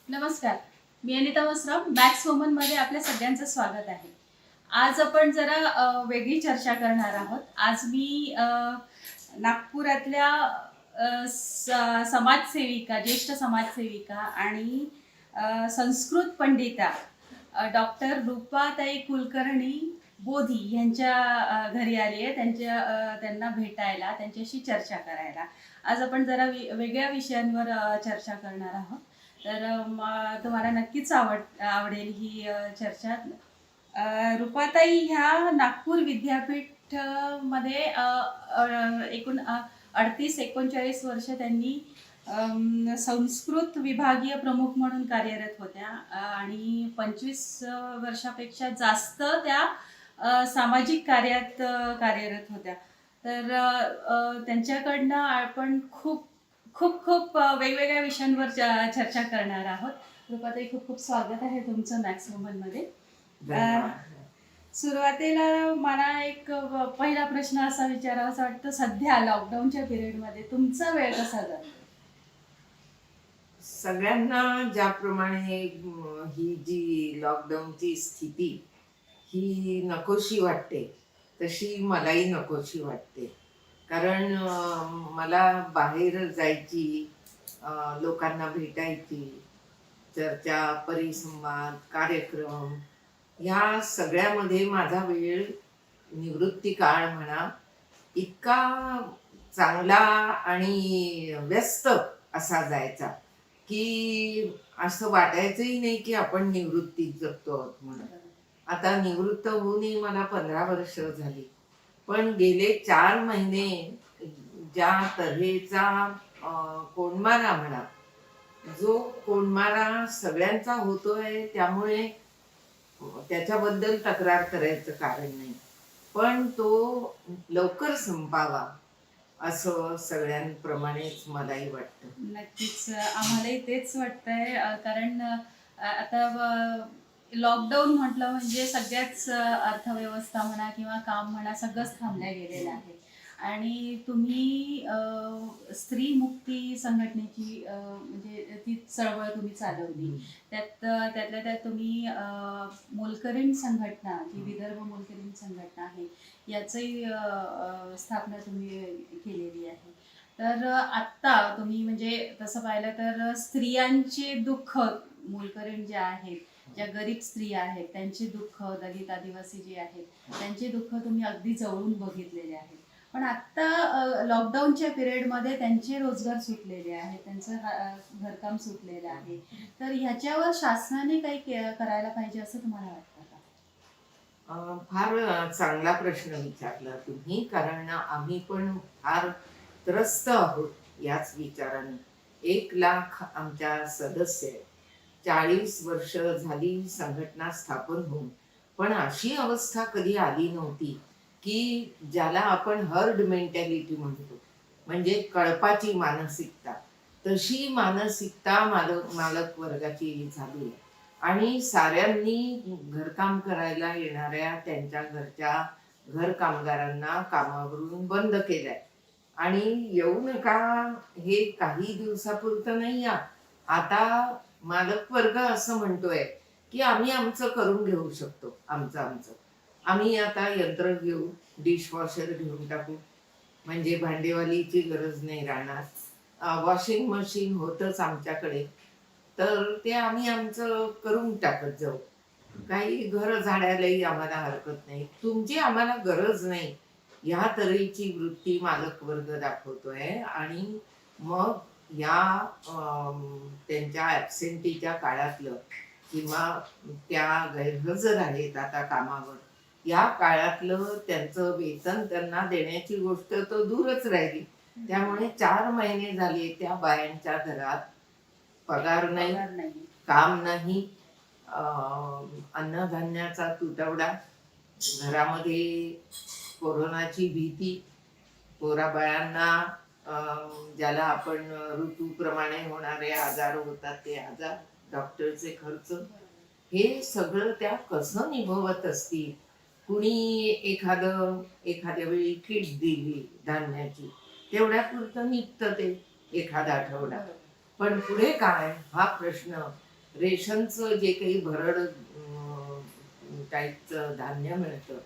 नमस्कार. मी अनिता वस्त्रम मॅक्स वुमनमध्ये आपल्या सगळ्यांचं स्वागत आहे. आज आपण जरा वेगळी चर्चा करणार आहोत. आज मी नागपुरातल्या समाजसेविका, ज्येष्ठ समाजसेविका आणि संस्कृत पंडिता डॉक्टर रूपाताई कुलकर्णी बोधी यांच्या घरी आली आहे. त्यांना भेटायला, त्यांच्याशी चर्चा करायला. आज आपण जरा वेगळ्या विषयांवर चर्चा करणार आहोत. तर तुम्हाला नक्कीच आवडेल ही चर्चा. रूपाताई ह्या नागपूर विद्यापीठ मध्ये एकूण 38-39 वर्ष त्यांनी संस्कृत विभागीय प्रमुख म्हणून कार्यरत होत्या आणि 25 वर्षापेक्षा जास्त त्या सामाजिक कार्यात कार्यरत होत्या. तर त्यांच्याकडनं आपण खूप खूप खूप वेगवेगळ्या विषयांवर चर्चा करणार आहोत. रूपाताई, खूप खूप स्वागत आहे तुमचं मॅक्स वुमनमध्ये. सुरुवातीला मला एक पहिला प्रश्न असा विचारावासा वाटतो, सध्या लॉकडाऊनच्या पिरियडमध्ये तुमचा वेळ कसा जातो? सगळ्यांना ज्याप्रमाणे ही जी लॉकडाऊनची स्थिती ही नकोशी वाटते तशी मलाही नकोशी वाटते. कारण मला बाहेर जायची, लोकांना भेटायची, चर्चा, परिसंवाद, कार्यक्रम ह्या सगळ्यामध्ये माझा वेळ, निवृत्ती काळ म्हणा, इतका चांगला आणि व्यस्त असा जायचा की असं वाटायचंही नाही की आपण निवृत्तीत जगतो आहोत म्हणून. आता निवृत्त होऊनही मला 15 वर्ष झाली, पण गेले 4 महिने ज्या तऱ्हेचा कोंडमारा म्हणा, जो कोंडमारा सगळ्यांचा होतोय, त्यामुळे त्याच्याबद्दल तक्रार करायचं कारण नाही, पण तो लवकर संपावा असं सगळ्यांप्रमाणेच मलाही वाटतं. नक्कीच आम्हालाही तेच वाटतंय. कारण आता लॉकडाऊन म्हटलं म्हणजे सगळ्याच अर्थव्यवस्था म्हणा किंवा काम म्हणा सगळंच थांबल्या गेलेलं आहे. आणि तुम्ही स्त्री मुक्ती संघटनेची म्हणजे ती चळवळ तुम्ही चालवली. त्यातल्या त्यात तुम्ही मोलकरीण संघटना, जी विदर्भ मोलकरीण संघटना आहे, याचंही स्थापना तुम्ही केलेली आहे. तर आत्ता तुम्ही म्हणजे तसं पाहिलं तर स्त्रियांचे दुःख, मोलकरीण ज्या आहेत, ज्या गरीब स्त्रिया आहेत, त्यांचे दुःख, दलित आदिवासी जे आहेत त्यांचे दुःख तुम्ही अगदी जवळून बघितलेले आहेत. पण आत्ता लॉकडाऊनच्या पिरियडमध्ये त्यांचे रोजगार सुटलेले आहेत, त्यांचं घरकाम सुटलेलं आहे. तर ह्याच्यावर शासनाने काही करायला पाहिजे असं तुम्हाला वाटतं का? फार चांगला प्रश्न विचारला तुम्ही, कारण आम्ही पण फार त्रस्त आहोत याच विचाराने. 1,00,000 आमच्या सदस्य आहेत. 40 वर्ष झाली संघटना स्थापन होऊन, पण अशी अवस्था कधी आली नव्हती की ज्याला आपण हर्ड मेंटॅलिटी म्हणतो, म्हणजे कळपाची मानसिकता, तशी मानसिकता मालक वर्गाची झाली आहे. आणि साऱ्यांनी घरकाम करायला येणाऱ्या त्यांच्या घरच्या घर कामगारांना कामावरून बंद केलंय. आणि येऊ नका हे काही दिवसापुरतं नाही. आता मालक वर्ग असं म्हणतोय की आम्ही आमचं करून घेऊ शकतो, आमचं आम्ही आता यंत्र घेऊ, डिशवॉशर घेऊन टाकू, म्हणजे भांडेवालीची गरज नाही राहणार. वॉशिंग मशीन होतच आमच्याकडे, तर ते आम्ही आमचं करून टाकत जाऊ. काही घर झाडायलाही आम्हाला हरकत नाही, तुमची आम्हाला गरज नाही, ह्या तऱ्हेची वृत्ती मालक वर्ग दाखवतोय. आणि मग या त्यांच्या ॲब्सेंटीच्या काळातलं किंवा त्या गैरहजर आहेत आता कामावर, या काळातलं त्यांचं वेतन त्यांना देण्याची गोष्ट तर दूरच राहिली. त्यामुळे 4 महिने झाले त्या बायांच्या घरात पगार नाही, काम नाही, अन्नधान्याचा तुटवडा, घरामध्ये कोरोनाची भीती, पोराबाळांना ज्याला आपण ऋतूप्रमाणे होणारे आजार होतात ते आजार, डॉक्टरचे खर्च, हे सगळं त्या कसं निभवत असतील. कुणी एखाद्या वेळी किट दिली धान्याची, तेवढ्यापुरतं निघतं ते एखादा आठवडा, पण पुढे काय हा प्रश्न रेशनचं जे काही भरड टाईपचं धान्य मिळतं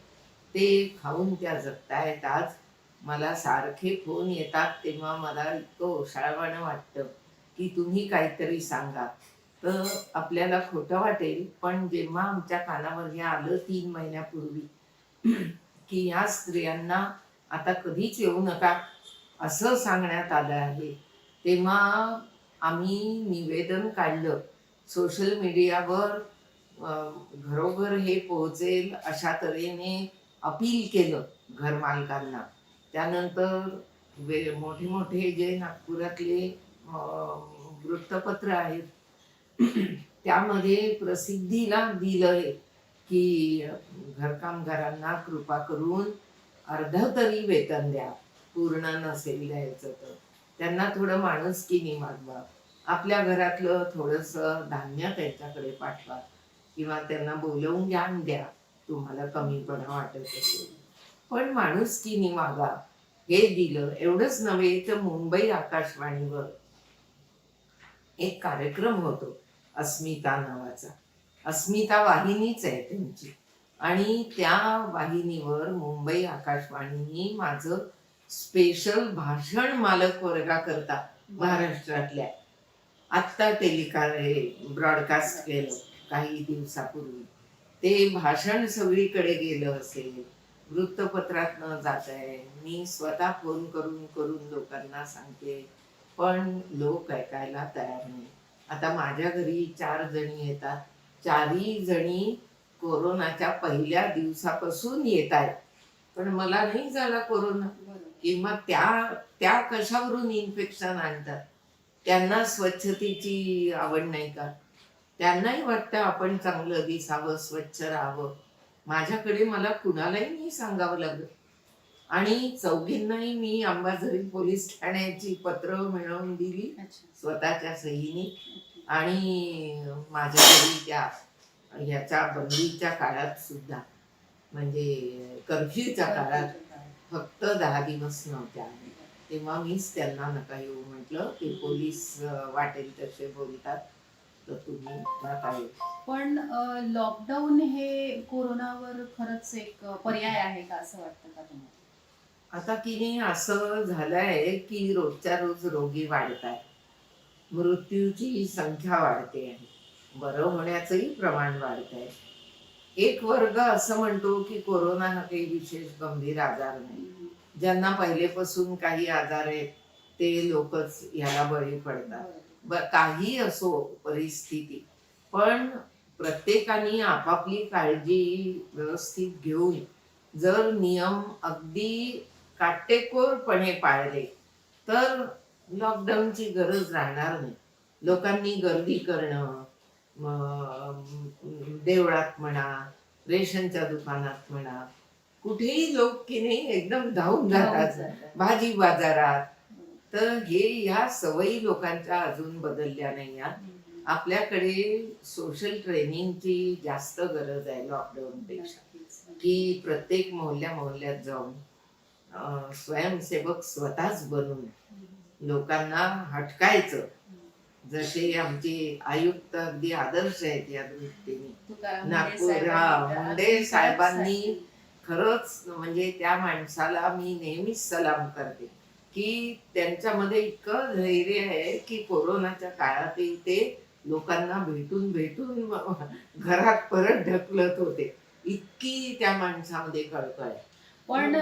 ते खाऊन त्या जगतायत. आज मला सारखे फोन येतात तेव्हा मला इतकं ओशाळवाणं वाटतं की तुम्ही काहीतरी सांगा. तर आपल्याला खोटं वाटेल, पण जेव्हा आमच्या कानावर हे आलं 3 महिन्यापूर्वी की ह्या स्त्रियांना आता कधीच येऊ नका असं सांगण्यात आलं आहे, तेव्हा आम्ही निवेदन काढलं सोशल मीडियावर. घरोघर हे पोहोचेल अशा तऱ्हेने अपील केलं घरमालकांना. त्यानंतर मोठे मोठे जे नागपुरातले वृत्तपत्र आहेत त्यामध्ये प्रसिद्धीला दिलंय की घरकामगारांना कृपा करून अर्ध तरी वेतन द्या, पूर्ण नसेल द्यायचं तर त्यांना थोडं माणुसकीने मागवा, आपल्या घरातलं थोडंसं धान्य त्यांच्याकडे पाठवा किंवा त्यांना बोलवून ज्ञान द्या तुम्हाला कमीपणा वाटत असेल, पण माणुसकीने मागा. हे दिलं. एवढंच नव्हे तर मुंबई आकाशवाणीवर एक कार्यक्रम होतो अस्मिता नावाचा. अस्मिता वाहिनीच आहे त्यांची, आणि त्या वाहिनीवर मुंबई आकाशवाणीने माझं स्पेशल भाषण मालक वर्गाकरता महाराष्ट्रातल्या आत्ता ब्रॉडकास्ट केलं काही दिवसापूर्वी. ते भाषण सगळीकडे गेलं असेल, वृत्तपत्रात न जात आहे. मी स्वतः फोन करून करून लोकांना सांगते, पण लोक ऐकायला तयार नाही. आता माझ्या घरी 4 जणी येतात, 4ही जणी कोरोनाच्या पहिल्या दिवसापासून येत आहेत, पण मला नाही झाला कोरोना. किंवा त्या त्या कशावरून इन्फेक्शन आणतात? त्यांना स्वच्छतेची आवड नाही का? त्यांनाही वाटतं आपण चांगलं दिसावं, स्वच्छ राहावं. माझ्याकडे मला कुणालाही नाही सांगावं लागत. आणि चौघींनाही मी अंबाझरी पोलीस ठाण्याची पत्र मिळवून दिली स्वतःच्या सहीने. आणि माझ्या घरी त्या ह्याच्या बंदीच्या काळात सुद्धा, म्हणजे कर्फ्यूच्या काळात फक्त 10 दिवस नव्हत्या, तेव्हा मीच त्यांना नका येऊ म्हटलं. ते पोलीस वाटेल तसे बोलतात, तर तुम्ही नका येऊ. पण लॉकडाऊन हे कोरोनावर खरंच एक पर्याय आहे का असं वाटतं का तुम्हाला? आता की नाही असं झालंय की रोजच्या रोज रोगी वाढत आहे, मृत्यूची संख्या वाढते आहे, बरं होण्याचंही प्रमाण वाढत आहे. एक वर्ग असं म्हणतो की कोरोना हा काही विशेष गंभीर आजार नाही, ज्यांना पहिलेपासून काही आजार आहेत ते लोकच ह्याला बळी पडतात. काही असो परिस्थिती, पण प्रत्येकाने आपापली काळजी व्यवस्थित घेऊन जर नियम अगदी काटेकोरपणे पाळले तर लॉकडाऊनची गरज राहणार नाही. लोकांनी गर्दी करणं, देवळात म्हणा, रेशनच्या दुकानात म्हणा, कुठेही लोक की नाही एकदम धावून जातात भाजी बाजारात. तर हे ह्या सवयी लोकांच्या अजून बदलल्या नाही. आपल्याकडे सोशल ट्रेनिंगची जास्त गरज आहे लॉकडाऊन पेक्षा, की प्रत्येक मोहल्ल्यात जाऊन स्वयंसेवक स्वतःच बनून लोकांना हटकायचं. जसे आमचे आयुक्त अगदी आदर्श आहेत या दृष्टीने. नागपूर मुंडे साहेबांनी खरंच म्हणजे त्या माणसाला मी नेहमीच सलाम करते की त्यांच्यामध्ये इतकं धैर्य आहे की कोरोनाच्या काळातही ते लोकांना भेटून भेटून घरात परत ढकलत होते. इतकी त्या माणसामध्ये कळकळ आहे. पण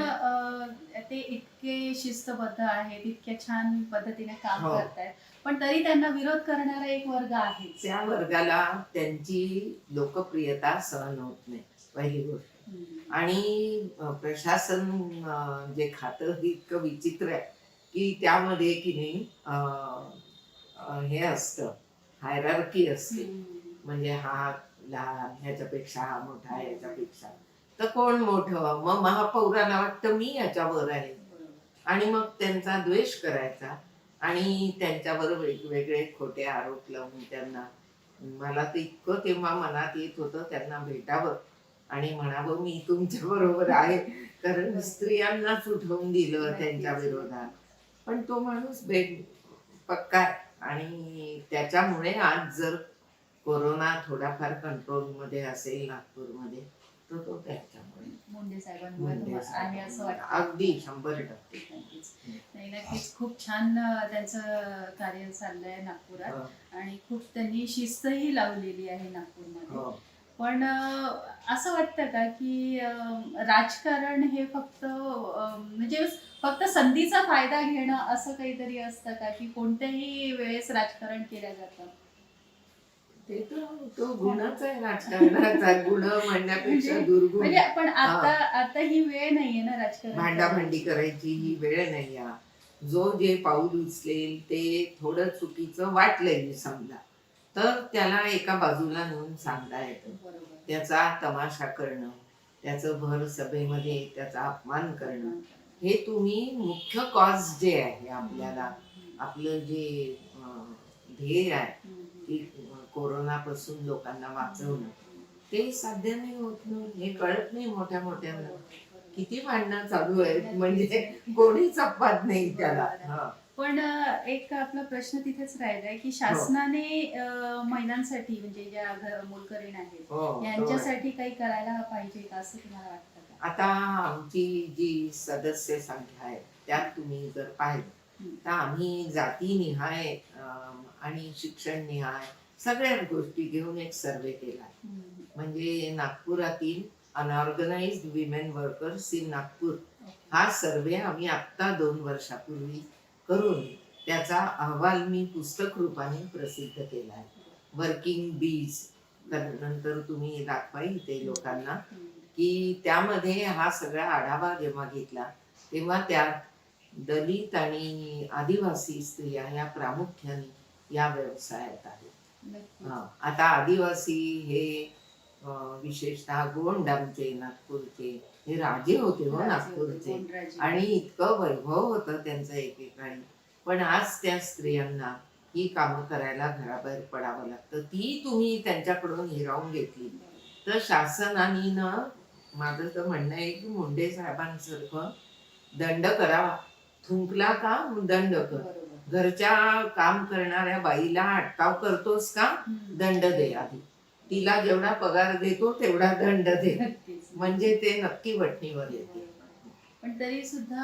ते इतके शिस्तबद्ध आहेत, इतक्या छान पद्धतीने काम करतायत, पण तरी त्यांना विरोध करणारा एक वर्ग आहे. त्या वर्गाला त्यांची लोकप्रियता सहन होत नाही, पहिली गोष्ट. आणि प्रशासन जे खातं हे इतकं विचित्र आहे की त्यामध्ये की नाही हे असतं, हायरार्की असते. म्हणजे हा लहान, ह्याच्यापेक्षा हा मोठा, ह्याच्यापेक्षा तर कोण मोठं. मग महापौराला वाटतं मी याच्यावर आहे, आणि मग त्यांचा द्वेष करायचा आणि त्यांच्यावर वेगवेगळे खोटे आरोप लावून त्यांना. मला तर इतकं तेव्हा मनात येत होतं त्यांना भेटावं आणि म्हणावं मी तुमच्या बरोबर आहे, कारण स्त्रियांनाच उठवून दिलं त्यांच्या विरोधात. पण तो माणूस पक्का आहे, आणि त्याच्यामुळे आज जर कोरोना थोडाफार कंट्रोलमध्ये असेल नागपूरमध्ये तर तो त्याच्यामुळे मुंडे साहेबांमुळे मुंडे आहे असं वाटतं. अगदी 100%. नक्कीच. नाही, नक्कीच खूप छान त्यांचं कार्य चाललंय नागपुरात हो, आणि खूप त्यांनी शिस्तही लावलेली आहे नागपूरमध्ये. हो. पण असं वाटतं का की राजकारण हे फक्त म्हणजे फक्त संधीचा फायदा घेणं असं काहीतरी असतं का की कोणत्याही वेळेस राजकारण केलं जातं? ते तर तो गुणच आहे राजकारणाचा. गुण म्हणण्यापेक्षा म्हणजे दुर्गुण. म्हणजे पण आता हा, आता ही वेळ नाहीये ना राजकारण भांडाभांडी करण्याची. करायची ही वेळ नाही या. जो जे पाऊल उचलेल ते थोडं चुकीचं वाटलंय समजा तर त्याला एका बाजूला नेऊन सांगता येतं. बरोबर. त्याचा तमाशा करणं, त्याचं भर सभेमध्ये त्याचा अपमान करणं, हे तुम्ही मुख्य कॉज जे आहे आपल्याला, आपलं जे ध्येय आहे की कोरोनापासून लोकांना वाचवणं, ते साध्य नाही होत ना. हे कळत नाही मोठ्या मोठ्यांना. किती भांडणं चालू आहेत म्हणजे कोणीच अपवाद नाही त्याला. हा. पण एक आपला प्रश्न तिथेच राहिलाय की हो, शासनाने महिलांसाठी म्हणजे ज्या मोलकरीण आहेत हो, तो आहे. यांच्यासाठी काही करायला पाहिजे का असं तुम्हाला वाटतं का? आता आमची जी सदस्य संख्या आहे त्यात तुम्ही जर पाहिलं तर आम्ही जातीनिहाय आणि शिक्षण निहाय सगळ्याच गोष्टी घेऊन एक सर्वे केला. म्हणजे नागपुरातील unorganised women workers in Nagpur हा सर्वे आम्ही आत्ता 2 वर्षापूर्वी करून त्याचा अहवाल मी पुस्तक रूपाने प्रसिद्ध केला आहे. वर्किंग बीज नंतर तुम्ही दाखवा इथे लोकांना की त्यामध्ये हा सगळा आढावा जेव्हा घेतला तेव्हा त्यात दलित आणि आदिवासी स्त्रिया या प्रामुख्याने या व्यवसायात आहेत. नक्कीच. आता आदिवासी हे विशेषतः गोंड आमचे नागपूरचे हे राजे होते हो राजे होते, नागपूरचे. गोंडराजे. आणि इतकं वैभव होतं त्यांचं एकेकाळी. पण आज त्या स्त्रियांना ही कामं करायला घराबाहेर पडावं लागतं. ती तुम्ही त्यांच्याकडून हिरावून घेतली तर शासनाने ना, माझं तर म्हणणं आहे की मुंडे साहेबांसारखं दंड करावा. थुंकला का दंड कर. बरोबर. घरच्या काम करणाऱ्या बाईला अटकाव करतोस का, दंड दे आधी. तिला जेवढा पगार देतो तेवढा दंड दे. नक्कीच. म्हणजे ते नक्की वठणीवर येते. पण तरी सुद्धा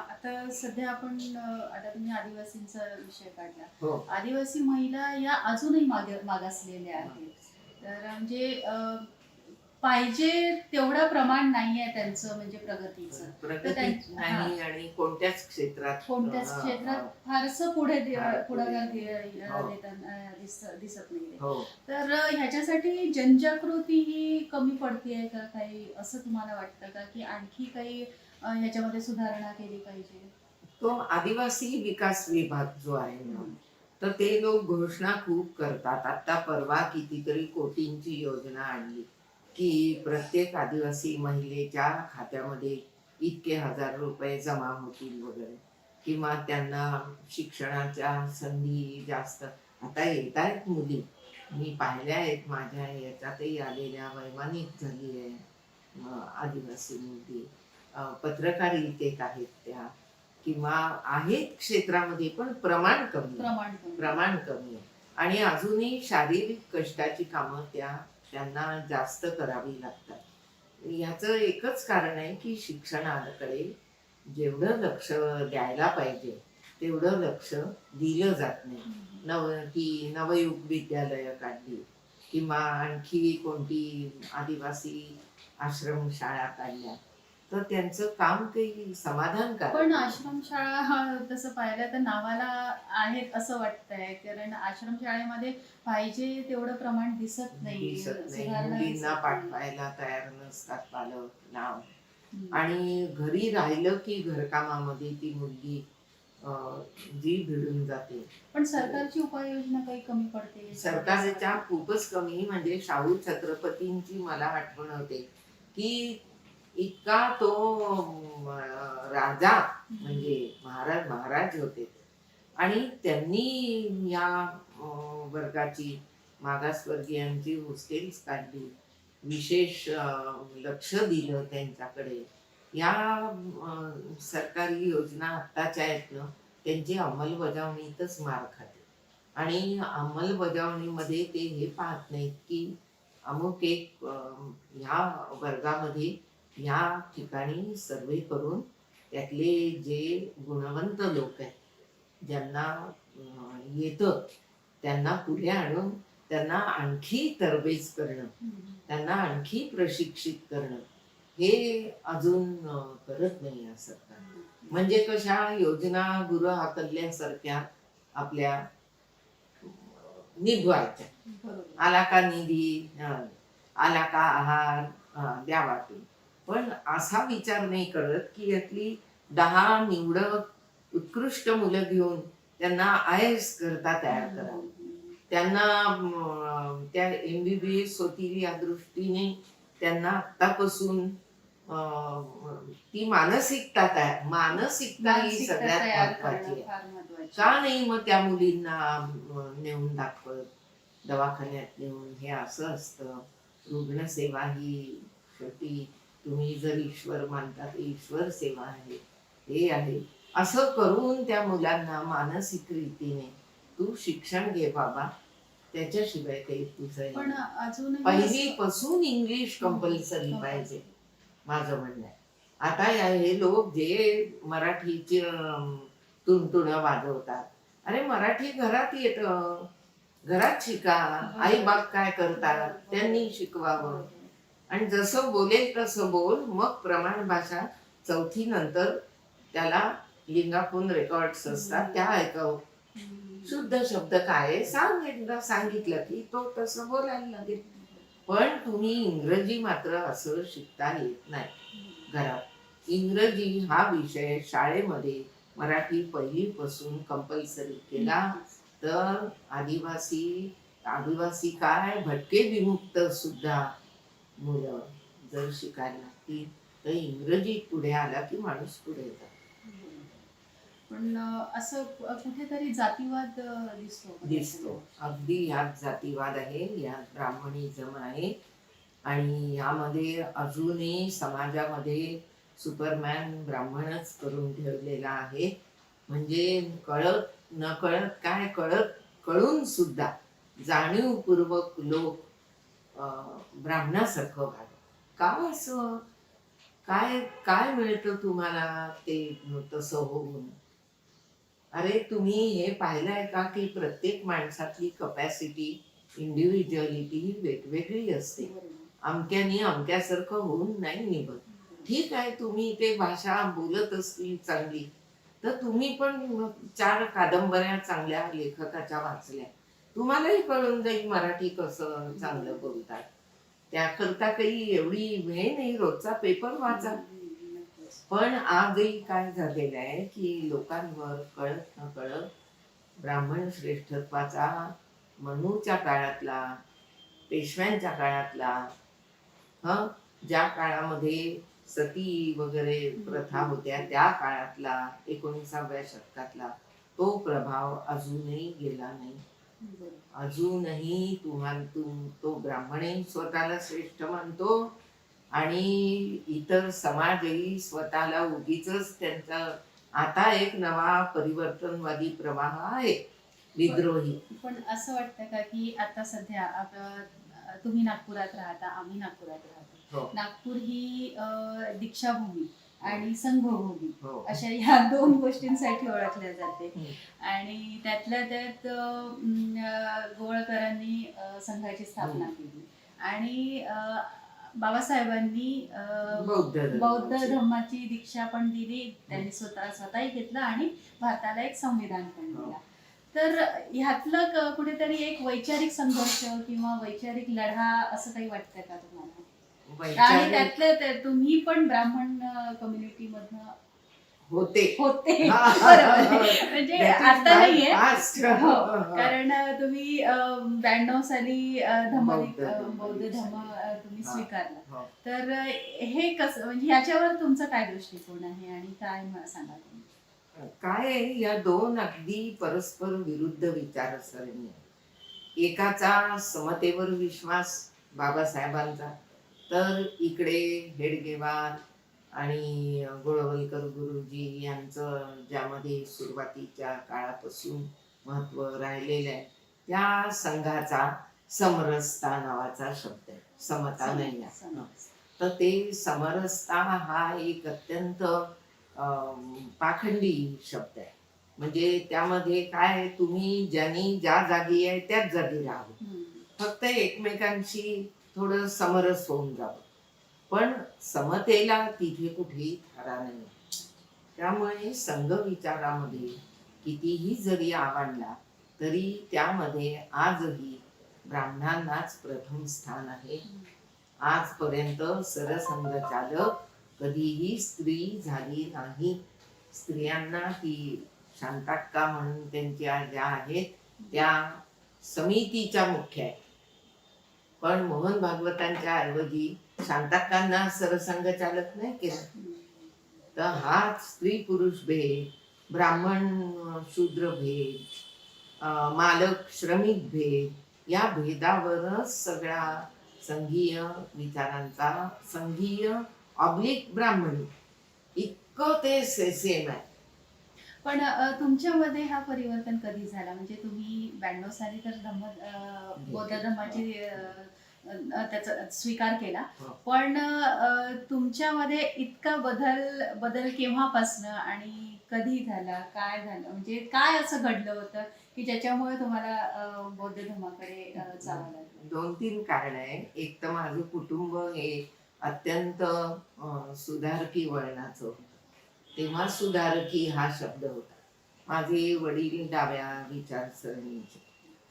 आता सध्या आपण आता तुम्ही आदिवासींचा विषय काढला. हो, आदिवासी महिला या अजूनही मागासलेल्या आहेत. तर म्हणजे पाहिजे तेवढं प्रमाण नाहीये त्यांचं म्हणजे प्रगतीचं. प्रगतीच नाही आणि कोणत्याच क्षेत्रात कोणत्याच क्षेत्रात फारसं पुढाकार हो. देताना दिसत नाहीये. हो, तर ह्याच्यासाठी जनजागृती ही कमी पडतीये का काही असं तुम्हाला वाटतं का की आणखी काही ह्याच्यामध्ये सुधारणा केली पाहिजे? तो आदिवासी विकास विभाग जो आहे ना, तर ते लोक घोषणा खूप करतात. आता परवा कितीतरी कोटींची योजना आणली की प्रत्येक आदिवासी महिलेच्या खात्यामध्ये इतके हजार रुपये जमा होतील वगैरे, किंवा त्यांना शिक्षणाच्या संधी जास्त. आता येत आहेत मुली, मी पाहिल्या आहेत, माझ्या याच्यातही आलेल्या वैमानिक झाली आहे आदिवासी मुलगी. पत्रकारितेत आहेत त्या, किंवा आहेत क्षेत्रामध्ये पण प्रमाण कमी आहे. प्रमाण कमी आहे. आणि अजूनही शारीरिक कष्टाची कामं त्यांना जास्त करावी लागतात. ह्याचं एकच कारण आहे की शिक्षणाकडे जेवढं लक्ष द्यायला पाहिजे तेवढं लक्ष दिलं जात नाही. ती नवयुग विद्यालय काढली किंवा आणखी कोणती आदिवासी आश्रमशाळा काढल्या तर त्यांचं काम काही समाधानकारक पण नाही. आश्रमशाळा तसं पाहिलं तर नावाला आहेत असं वाटतंय, कारण आश्रमशाळेमध्ये पाहिजे तेवढं प्रमाण दिसत नाही. दिसत नाही. सुधारणा मुलींना दिसत नाही. पाठवायला तयार नसतात पालक नाव. हम्म. आणि घरी राहिलं की घरकामामध्ये ती मुलगी जी भिडून जाते. पण सरकारची उपाययोजना काही कमी पडते. सरकारच्या खूपच कमी. म्हणजे शाहू छत्रपतींची मला आठवण होते की इतका तो राजा म्हणजे महाराज होते आणि त्यांनी या वर्गाची मागासवर्गीयांची हॉस्टेल्स काढली, विशेष लक्ष दिलं त्यांच्याकडे. या सरकारी योजना आत्ताच्या आहेत ना, त्यांची अंमलबजावणीतच मार खाते. आणि अंमलबजावणीमध्ये ते हे पाहत नाहीत की अमुक एक ह्या वर्गामध्ये ह्या ठिकाणी सर्वे करून त्यातले जे गुणवंत लोक आहेत ज्यांना येतं त्यांना पुढे आणून त्यांना आणखी तरबेज करणं, त्यांना आणखी प्रशिक्षित करणं हे अजून करत नाही या सरकार. म्हणजे कशा योजना गुरु हाकलल्यासारख्या आपल्या निभवायच्या. आला का निधी, आला का आहार, द्या वाटून. पण असा विचार नाही करत की यातली 10 निवडक उत्कृष्ट मुलं घेऊन त्यांना IAS करता तयार करा, त्यांना त्या MBBS होतील या दृष्टीने त्यांना आतापासून ती मानसिकता ही सगळ्यात महत्वाची आहे. का नाही मग त्या मुलींना नेऊन दाखवत दवाखान्यात नेऊन हे असं असतं. रुग्णसेवा ही शेवटी तुम्ही जर ईश्वर मानता तर ईश्वर सेवा आहे, हे आहे असं करून त्या मुलांना मानसिक रीतीने तू शिक्षण घे बाबा, त्याच्याशिवाय काही तुझं पहिलीपासून इंग्लिश कंपल्सरी पाहिजे माझं म्हणणं आहे. आता हे लोक जे मराठीचे तुणतुणं वाजवतात, अरे मराठी घरात येतं, घरात शिका. आई बाप काय करतात त्यांनी शिकवावं आणि जसं बोलेल तसं बोल. मग प्रमाण भाषा 4थी नंतर त्याला लिंगापून रेकॉर्ड्स असतात त्या ऐकावं. शुद्ध शब्द काय सांगितलं की तो तसं बोलायला लागेल. पण तुम्ही इंग्रजी मात्र असं शिकता येत नाही घरात. इंग्रजी हा विषय शाळेमध्ये मराठी पहिलीपासून कंपल्सरी केला तर आदिवासी काय भटके विमुक्त सुद्धा मुलं जर शिकायला लागतील तर इंग्रजी पुढे आला की माणूस पुढे येतात. पण असं कुठेतरी जातीवाद दिसतो. अगदी ह्यात जातीवाद आहे, ह्यात ब्राह्मणिझम आहे आणि यामध्ये अजूनही समाजामध्ये सुपरमॅन ब्राह्मणच करून ठेवलेला आहे. म्हणजे कळत नकळत काय कळून सुद्धा जाणीवपूर्वक लोक ब्राह्मणासारखं वागतात. का असं? काय काय मिळतं तुम्हाला ते तसं होऊन? अरे तुम्ही हे पाहिलंय का की प्रत्येक माणसातली कपॅसिटी, इंडिव्हिज्युअलिटी ही वेगवेगळी असते. अमक्यानी अमक्यासारखं होऊन नाही निभत. ठीक आहे, तुम्ही ते भाषा बोलत असतील चांगली तर तुम्ही पण 4 कादंबऱ्या चांगल्या लेखकाच्या वाचल्या, तुम्हालाही कळून जाईल मराठी कसं चांगलं बोलतात. त्याकरता काही एवढी वेळ नाही, रोजचा पेपर वाचा. पण आजही काय झालेलं आहे की लोकांवर कळत न कळत ब्राह्मण श्रेष्ठत्वाचा मनूच्या काळातला, पेशव्यांच्या काळातला, ज्या काळामध्ये सती वगैरे प्रथा होत्या त्या काळातला 19व्या शतकातला तो प्रभाव अजूनही गेला नाही. अजूनही तो ब्राह्मणही स्वतःला श्रेष्ठ मानतो आणि इतर समाजही स्वतःला उगीच त्यांचा आता एक नवा परिवर्तनवादी प्रवाह आहे, विद्रोही. पण असं वाटतं का की आता सध्या तुम्ही नागपुरात राहता, आम्ही नागपुरात राहतो. नागपूर ही दीक्षाभूमी आणि संघभूमी अशा ह्या 2 गोष्टींसाठी ओळखल्या जाते. आणि त्यातल्या त्यात गोवळकरांनी संघाची स्थापना केली आणि बाबासाहेबांनी बौद्ध धर्माची दीक्षा पण दिली. त्यांनी स्वतःही घेतलं आणि भारताला एक संविधान पण दिला. तर ह्यातलं कुठेतरी एक वैचारिक संघर्ष किंवा वैचारिक लढा असं काही वाटतंय का तुम्हाला? आणि त्यातलं तुम्ही पण ब्राह्मण कम्युनिटी मधनं होते म्हणजे आता नाहीये. कारण तुम्ही 92 साली बौद्ध धर्म तुम्ही स्वीकारला. तर हे कसं, म्हणजे ह्याच्यावर तुमचा काय दृष्टिकोन आहे आणि काय सांगा तुम्ही? काय या 2 अगदी परस्पर विरुद्ध विचारसरणी. एकाचा समतेवर विश्वास बाबासाहेबांचा, तर इकडे हेडगेवार आणि गोळवलकर गुरुजी यांचं ज्यामध्ये सुरुवातीच्या काळापासून महत्व राहिलेलं आहे. त्या संघाचा समरसता नावाचा शब्द आहे, समता नाही आहे. समज. तर ते समरसता हा एक अत्यंत पाखंडी शब्द आहे. म्हणजे त्यामध्ये काय आहे, तुम्ही ज्यांनी ज्या जागी आहे त्याच जागी राहावं, हम्म. फक्त एकमेकांशी थोडं समरस होऊन जावं. पण समतेला तिथे कुठेही थारा नाही. त्यामुळे संघ विचारामध्ये कितीही जरी आवडला तरी त्यामध्ये आजही ब्राह्मणांनाच प्रथम स्थान आहे. आजपर्यंत सरसंघचालक कधीही स्त्री झाली नाही. स्त्रियांना ती शांताक्का म्हणून त्यांच्या ज्या आहेत त्या समितीच्या मुख्य आहेत. पण मोहन भागवतांच्या ऐवजी शांताक्कांना सरसंघचालक नाही केलं. तर हा स्त्री पुरुष भेद, ब्राह्मण शूद्र भेद, मालक श्रमिक भेद, या भेदावरच सगळ्या संघीय विचारांचा, संघीय ऑब्लिक ब्राह्मणी इतकं ते सेम आहे. पण तुमच्यामध्ये हा परिवर्तन कधी झाला? म्हणजे तुम्ही 92 साली तर बौद्ध धर्माची त्याचा स्वीकार केला, हो. पण तुमच्यामध्ये इतका बदल केव्हापासनं आणि कधी झाला, काय झालं, म्हणजे काय असं घडलं होतं की ज्याच्यामुळे तुम्हाला बौद्ध धर्माकडे जावं लागलं? 2-3 कारण आहे. एक तर माझं कुटुंब हे अत्यंत सुधारकी वळणाचं होतं. तेव्हा सुधारकी हा शब्द होता. माझे वडील डाव्या विचारसरणीचे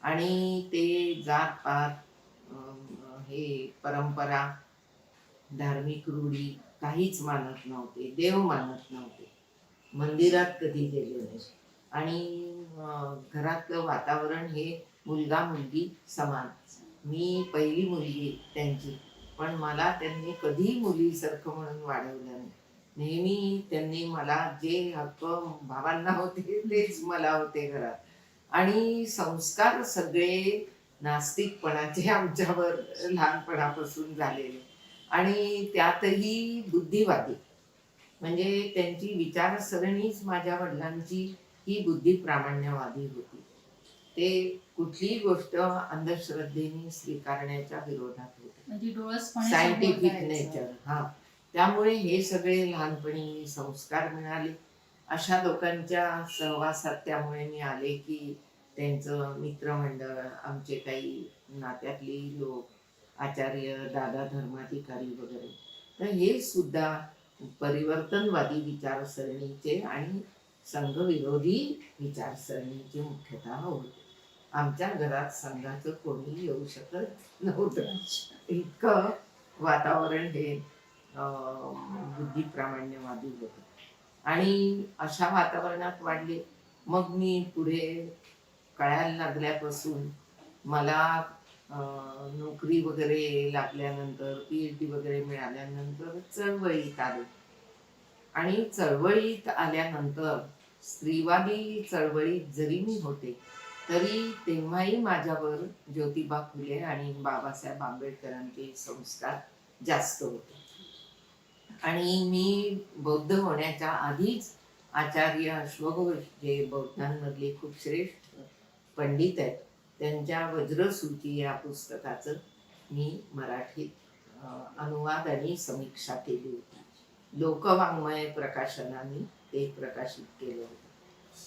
आणि ते जातपात हे परंपरा, धार्मिक रूढी काहीच मानत नव्हते, देव मानत नव्हते, मंदिरात कधी गेले नाही आणि घरातलं वातावरण हे मुलगा मुलगी समान. मी पहिली मुलगी त्यांची, पण मला त्यांनी कधी मुलीसारखं म्हणून वाढवलं नाही. नेहमी त्यांनी मला जे हक्क भावांना होते तेच मला होते घरात. आणि संस्कार सगळे नास्तिकपणाचे आमच्यावर लहानपणापासून झालेले आणि त्यातही बुद्धिवादी. म्हणजे त्यांची विचारसरणीच माझ्या वडिलांची ही बुद्धिप्रामाण्यवादी होती. ते कुठलीही गोष्ट अंधश्रद्धेने स्वीकारण्याच्या विरोधात होते. म्हणजे डोळसपणे सायंटिफिक समोर नेचर. जायचं. हा, त्यामुळे हे सगळे लहानपणी संस्कार मिळाले. अशा लोकांच्या सहवासात त्यामुळे मी आले की त्यांचं मित्रमंडळ, आमचे काही नात्यातले लोक, आचार्य, दादा धर्माधिकारी वगैरे, तर हे सुद्धा परिवर्तनवादी विचारसरणीचे आणि संघविरोधी विचारसरणीचे मुख्यतः होते. आमच्या घरात संघाचं कोणी येऊ शकत नव्हतं. इतकं वातावरण हे बुद्धिप्रामाण्यवादी होतं. आणि अशा वातावरणात वाढले. मग मी पुढे कळायला लागल्यापासून मला नोकरी वगैरे लागल्यानंतर, PhD वगैरे मिळाल्यानंतर चळवळीत आले. आणि चळवळीत आल्यानंतर स्त्रीवादी चळवळीत जरी मी होते तरी तेव्हाही माझ्यावर ज्योतिबा फुले आणि बाबासाहेब आंबेडकरांचे संस्कार जास्त होते. आणि मी बौद्ध होण्याच्या आधीच आचार्य अश्वघोष, जे बौद्धांमधले खूप श्रेष्ठ पंडित आहेत, त्यांच्या वज्रसूची या पुस्तकाचं मी मराठीत अनुवाद आणि समीक्षा केली होती. लोकवाङ्मय प्रकाशनाने ते प्रकाशित केलं होतं.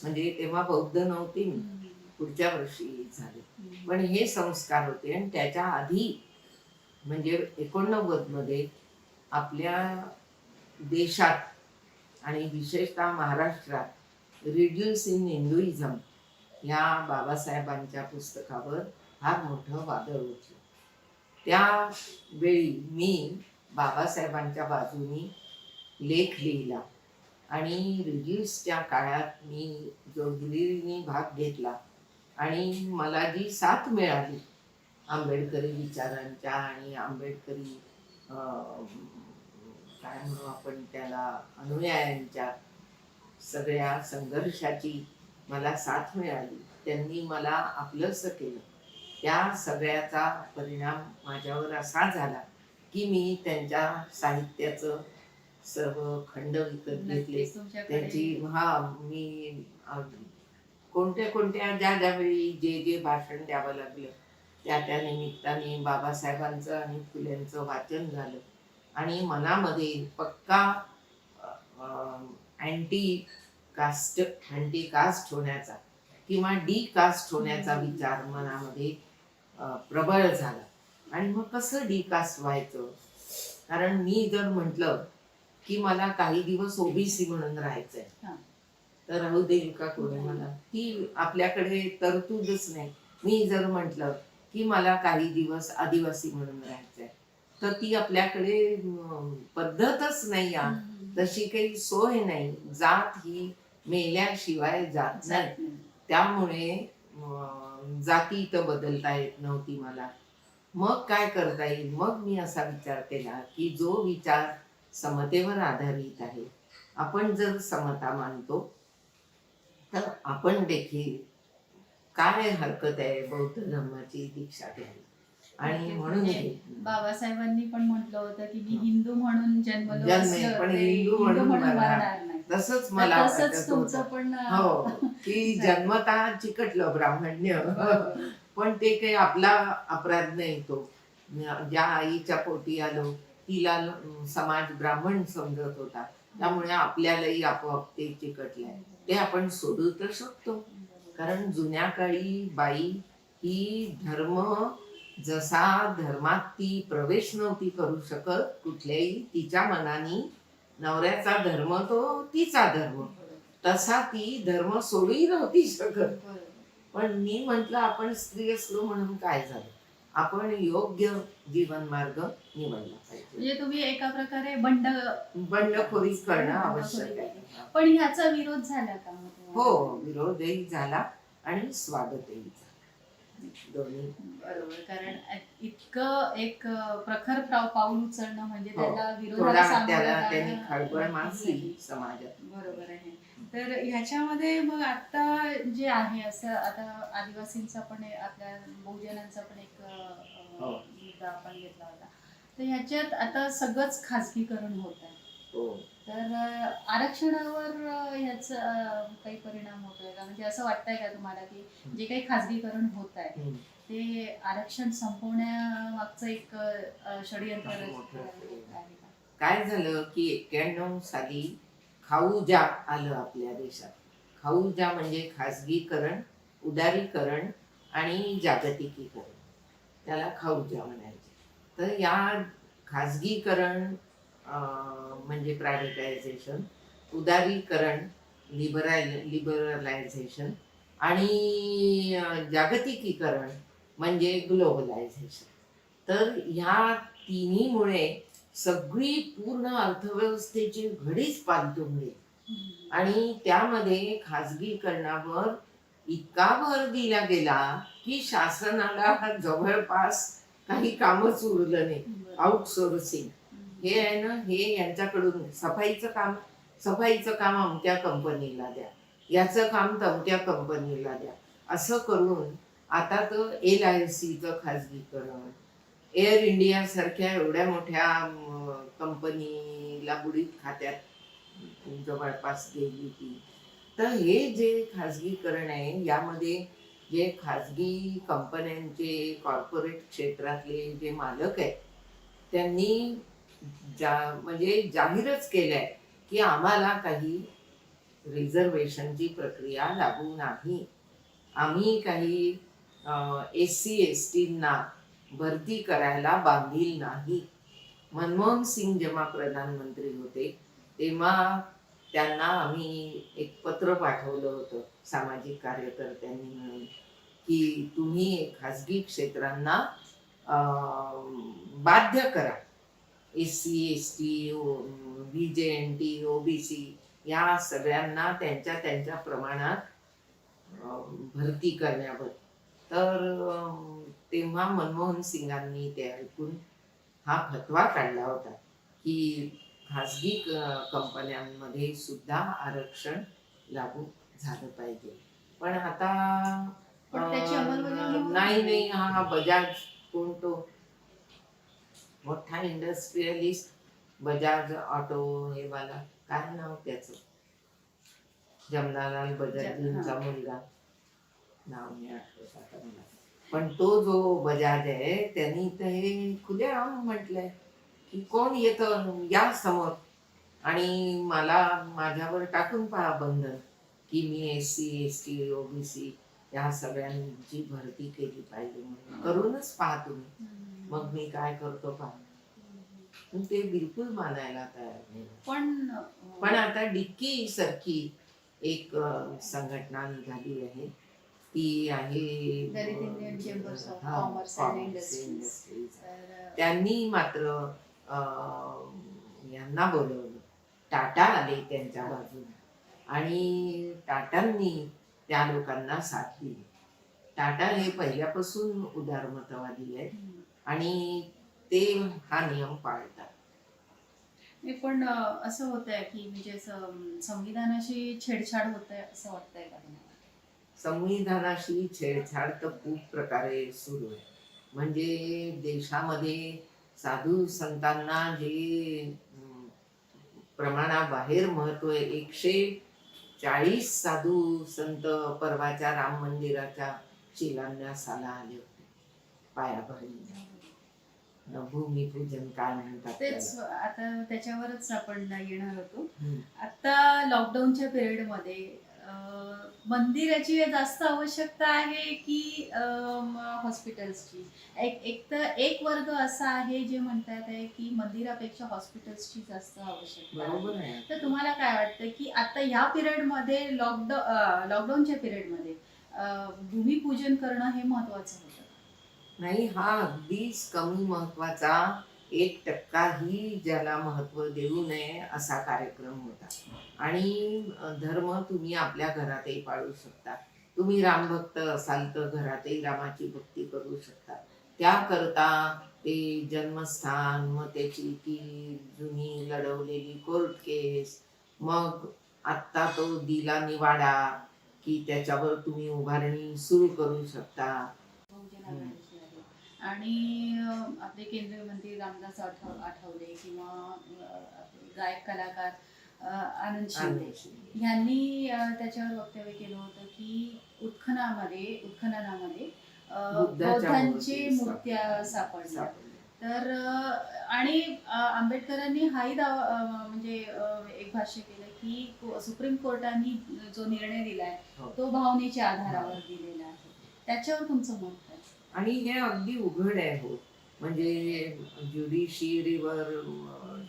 म्हणजे तेव्हा बौद्ध नव्हते मी, पुढच्या वर्षी झाले. पण हे संस्कार होते. आणि त्याच्या आधी म्हणजे 89 मध्ये आपल्या देशात आणि विशेषतः महाराष्ट्रात रिड्यूस इन हिंदुइझम या बाबासाहेबांच्या पुस्तकावर फार मोठं वादळ उठलं. त्यावेळी मी बाबासाहेबांच्या बाजूनी लेख लिहिला आणि रिड्यूसच्या काळात मी जो हिरिरीने भाग घेतला आणि मला जी साथ मिळाली आंबेडकरी विचारांच्या आणि आंबेडकरी काय म्हणू आपण त्याला, अनुयायांच्या सगळ्या संघर्षाची मला साथ मिळाली. त्यांनी मला आपलंसं केलं. त्या सगळ्याचा परिणाम माझ्यावर असा झाला की मी त्यांच्या साहित्याचं सर्व खंड विकत घेतले. त्यांची मी कोणत्या कोणत्या ज्या ज्यावेळी जे जे भाषण द्यावं लागलं त्या निमित्ताने बाबासाहेबांचं आणि फुलेंचं वाचन झालं आणि मनामध्ये पक्का अँटी कास्ट होण्याचा किंवा डी कास्ट होण्याचा विचार मनामध्ये प्रबळ झाला. आणि मग कसं डी कास्ट व्हायचं? कारण मी जर म्हटलं की मला काही दिवस ओबीसी म्हणून राहायचंय, हा. तर राहू देईल का कोणी मला? ती आपल्याकडे तरतूदच नाही. मी जर म्हटलं की मला काही दिवस आदिवासी म्हणून राहायचंय, तर ती आपल्याकडे पद्धतच नाही. तशी काही सोय नाही. जात ही मेल्याशिवाय जात नाही. त्यामुळे जाती तर बदलता येत नव्हती मला. मग काय करता येईल? मग मी असा विचार केला की जो विचार समतेवर आधारित आहे, आपण जर समता मानतो तर आपण देखील काय हरकत आहे बौद्ध धर्माची दीक्षा घ्यायला. आणि म्हणून बाबासाहेबांनी पण म्हटलं होतं की मी हिंदू म्हणून जन्मलो जन्मे पण हिंदू म्हणून मरणार. नाही. तसंच मला तसंच तुमचं पण हो की जन्मता चिकटलं ब्राह्मण्य, पण ते काही आपला अपराध नाही. तो ज्या आईच्या पोटी आलो तिला समाज ब्राह्मण समजत होता, त्यामुळे आपल्यालाही आपोआप ते चिकटलंय. ते आपण सोडू तर शकतो, कारण जुन्या काळी बाई ही धर्म जसा धर्मात ती प्रवेश नव्हती करू शकत कुठल्याही, तिच्या मनाने नवऱ्याचा धर्म तो तिचा धर्म, तसा ती धर्म सोडूही नव्हती शकत. पण मी म्हंटल आपण स्त्री असलो म्हणून काय झालं, आपण योग्य जीवन मार्ग निवडला पाहिजे. म्हणजे तुम्ही एका प्रकारे बंडखोरी करणं आवश्यक आहे. पण ह्याचा विरोध झाला का? हो, विरोधही झाला आणि स्वागतही झालं, दोन्ही. बरोबर, कारण इतकं एक प्रखर पाऊल उचलणं म्हणजे त्याला थोडा विरोधाला त्याला त्यांनी खळबळ माजली समाजात. बरोबर आहे. तर ह्याच्यामध्ये मग आता जे आहे असं, आता आदिवासींचा पण आपल्या बहुजनांचा पण एक मुद्दा आपण घेतला होता, तर ह्याच्यात आता सगळंच खाजगीकरण होत आहे. तर आरक्षणावर ह्याचा काही परिणाम होतोय का? म्हणजे असं वाटतंय का तुम्हाला की जे काही खाजगीकरण होत आहे ते आरक्षण संपवण्यामागचं एक षडयंत्र आहे का? काय झालं की 91 साली खाऊजा आलं आपल्या देशात. खाऊजा म्हणजे खाजगीकरण, उदारीकरण आणि जागतिकीकरण, त्याला खाऊजा म्हणायचे. तर या खाजगीकरण म्हणजे प्रायव्हेटायझेशन, उदारीकरण लिबरलायझेशन आणि जागतिकीकरण म्हणजे ग्लोबलायझेशन. तर ह्या तिन्हीमुळे सगळी पूर्ण अर्थव्यवस्थेची घडीच पालटून गेली आणि त्यामध्ये खाजगीकरणावर इतका भर दिला गेला की शासनाला जवळपास काही कामच उरलं नाही. आउटसोर्सिंग हे आहे ना, हे यांच्याकडून सफाईचं काम अमक्या कंपनीला द्या, याचं काम तमक्या कंपनीला द्या, असं करून आता तर LICचं खाजगीकरण, एअर इंडिया सारख्या एवढ्या मोठ्या कंपनीला बुडीत खात्यात जवळपास गेली ती. तर हे जे खाजगीकरण आहे, यामध्ये जे खाजगी कंपन्यांचे कॉर्पोरेट क्षेत्रातले जे मालक आहेत त्यांनी म्हणजे जाहीरच केलंय की आम्हाला काही रिझर्वेशनची प्रक्रिया लागू नाही, आम्ही काही SC ST ना भरती करायला बांधील नाही. मनमोहन सिंग जेव्हा प्रधानमंत्री होते तेव्हा त्यांना आम्ही एक पत्र पाठवलं होतं सामाजिक कार्यकर्त्यांनी म्हणून की तुम्ही खाजगी क्षेत्रांना बाध्य करा, SC ST VJNT OBC या सगळ्यांना त्यांच्या प्रमाणात भरती करण्यावर. तर तेव्हा मनमोहन सिंगांनी ते ऐकून हा फतवा काढला होता की खाजगी कंपन्यांमध्ये सुद्धा आरक्षण लागू झालं पाहिजे. पण आता नाही, हा बजाज कोण तो मोठा इंडस्ट्रियलिस्ट, बजाज ऑटो हे वाला, काय नाव त्याचं, जमनालाल बजाजचा मुलगा, नाव नाही आठवत आता मला. पण तो जो बजाज आहे त्यांनी तर हे खुलेआम म्हटलंय की कोण येतं या समोर आणि मला माझ्यावर टाकून पहा बंधन की मी SC ST OBC या सगळ्यांची भरती केली पाहिजे म्हणून करूनच पहा तुम्ही मग मी काय करतो पहा. पण ते बिलकुल मानायला तयार नाही. पण आता डिक्की सारखी एक संघटना निघाली आहे ती आहे दलित इंडियन चेंबर्स ऑफ हा, commerce and Commerce industries. Industries. त्यांनी मात्र यांना बोलवलं. टाटा आले त्यांच्या बाजूने आणि टाटांनी त्या लोकांना साथ दिली. टाटा हे पहिल्यापासून उदारमतवादी आहेत आणि ते हा नियम पाळतात. नाही पण असं होत आहे की म्हणजे असं संविधानाशी छेडछाड होत आहे असं वाटतंय का तुम्हाला? संविधानाशी छेडछाड तर खूप प्रकारे सुरू आहे. म्हणजे देशामध्ये साधू संतांना जे प्रमाणाबाहेर महत्व आहे. 140 साधू संत परवाच्या राम मंदिराच्या शिलान्यासाला आले होते पायाभरणीला. भूमिपूजन काय म्हणतात तेच त्याला. आता त्याच्यावरच आपण येणार होतो. हम्म. आता लॉकडाऊनच्या पिरियडमध्ये मंदिराची जास्त आवश्यकता आहे की हॉस्पिटल्सची? एक तर एक वर्ग असा आहे जे म्हणतात आहे की मंदिरापेक्षा हॉस्पिटल्सची जास्त आवश्यकता आहे. बरोबर आहे. तर तुम्हाला काय वाटतं की आता ह्या पिरियडमध्ये लॉकडाऊनच्या पिरियडमध्ये भूमिपूजन करणं हे महत्वाचं होतं? नाही, हा अगदीच कमी महत्वाचा 1% ही ज्याला महत्व देऊ नये असा कार्यक्रम होता. आणि धर्म तुम्ही आपल्या घरातही पाळू शकता. तुम्ही रामभक्त असाल तर घरातही रामाची भक्ती करू शकता. त्याकरता ते जन्मस्थान, मग त्याची ती जुनी लढवलेली कोर्ट केस, मग आत्ता तो दिला निवाडा की त्याच्यावर तुम्ही उभारणी सुरू करू शकता. बहुजन आघाडीची आहे. आणि आपले केंद्रीय मंत्री रामदास आठवले किंवा आपले गायक कलाकार आनंद शिंदे यांनी त्याच्यावर वक्तव्य केलं होतं की उत्खननामध्ये बौद्धांची मूर्त्या सापडल्या. तर आणि आंबेडकरांनी हाही म्हणजे एक भाष्य केलं की सुप्रीम कोर्टाने जो निर्णय दिलाय तो भावनेच्या आधारावर दिलेला आहे. त्याच्यावर तुमचं मत काय? आणि हे अगदी उघड आहे. हो, म्हणजे ज्युडिशियरीवर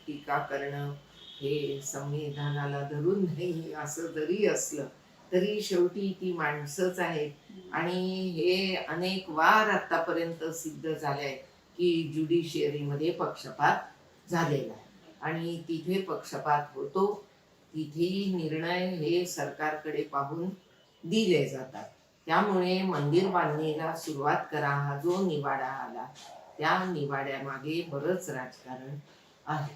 टीका करणं हे संविधानाला धरून नाही असं जरी असलं तरी शेवटी ती माणसंच आहेत आणि हे अनेक वार आतापर्यंत सिद्ध झालंय की ज्युडिशियरीमध्ये पक्षपात झालेला आहे आणि तिथे पक्षपात होतो. तिथेही निर्णय हे सरकारकडे पाहून दिले जातात. त्यामुळे मंदिर बांधणीला सुरुवात करा हा जो निवाडा आला त्या निवाड्यामागे बरंच राजकारण आहे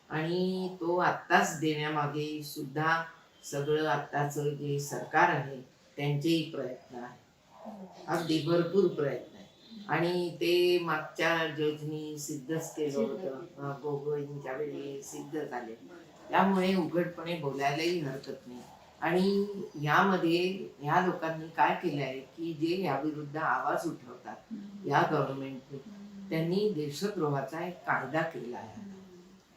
आणि तो आत्ताच देण्यामागे सुद्धा सगळं आत्ताचं जे सरकार आहे त्यांचेही प्रयत्न आहे. अगदी भरपूर प्रयत्न आहे आणि ते मागच्या जजनी सिद्धच केलं होतं. गोगोईंच्या वेळी सिद्ध झाले. त्यामुळे उघडपणे बोलायलाही हरकत नाही. आणि यामध्ये ह्या लोकांनी काय केलं आहे की जे याविरुद्ध आवाज उठवतात या गव्हर्नमेंटने त्यांनी देशद्रोहाचा एक कायदा केला आहे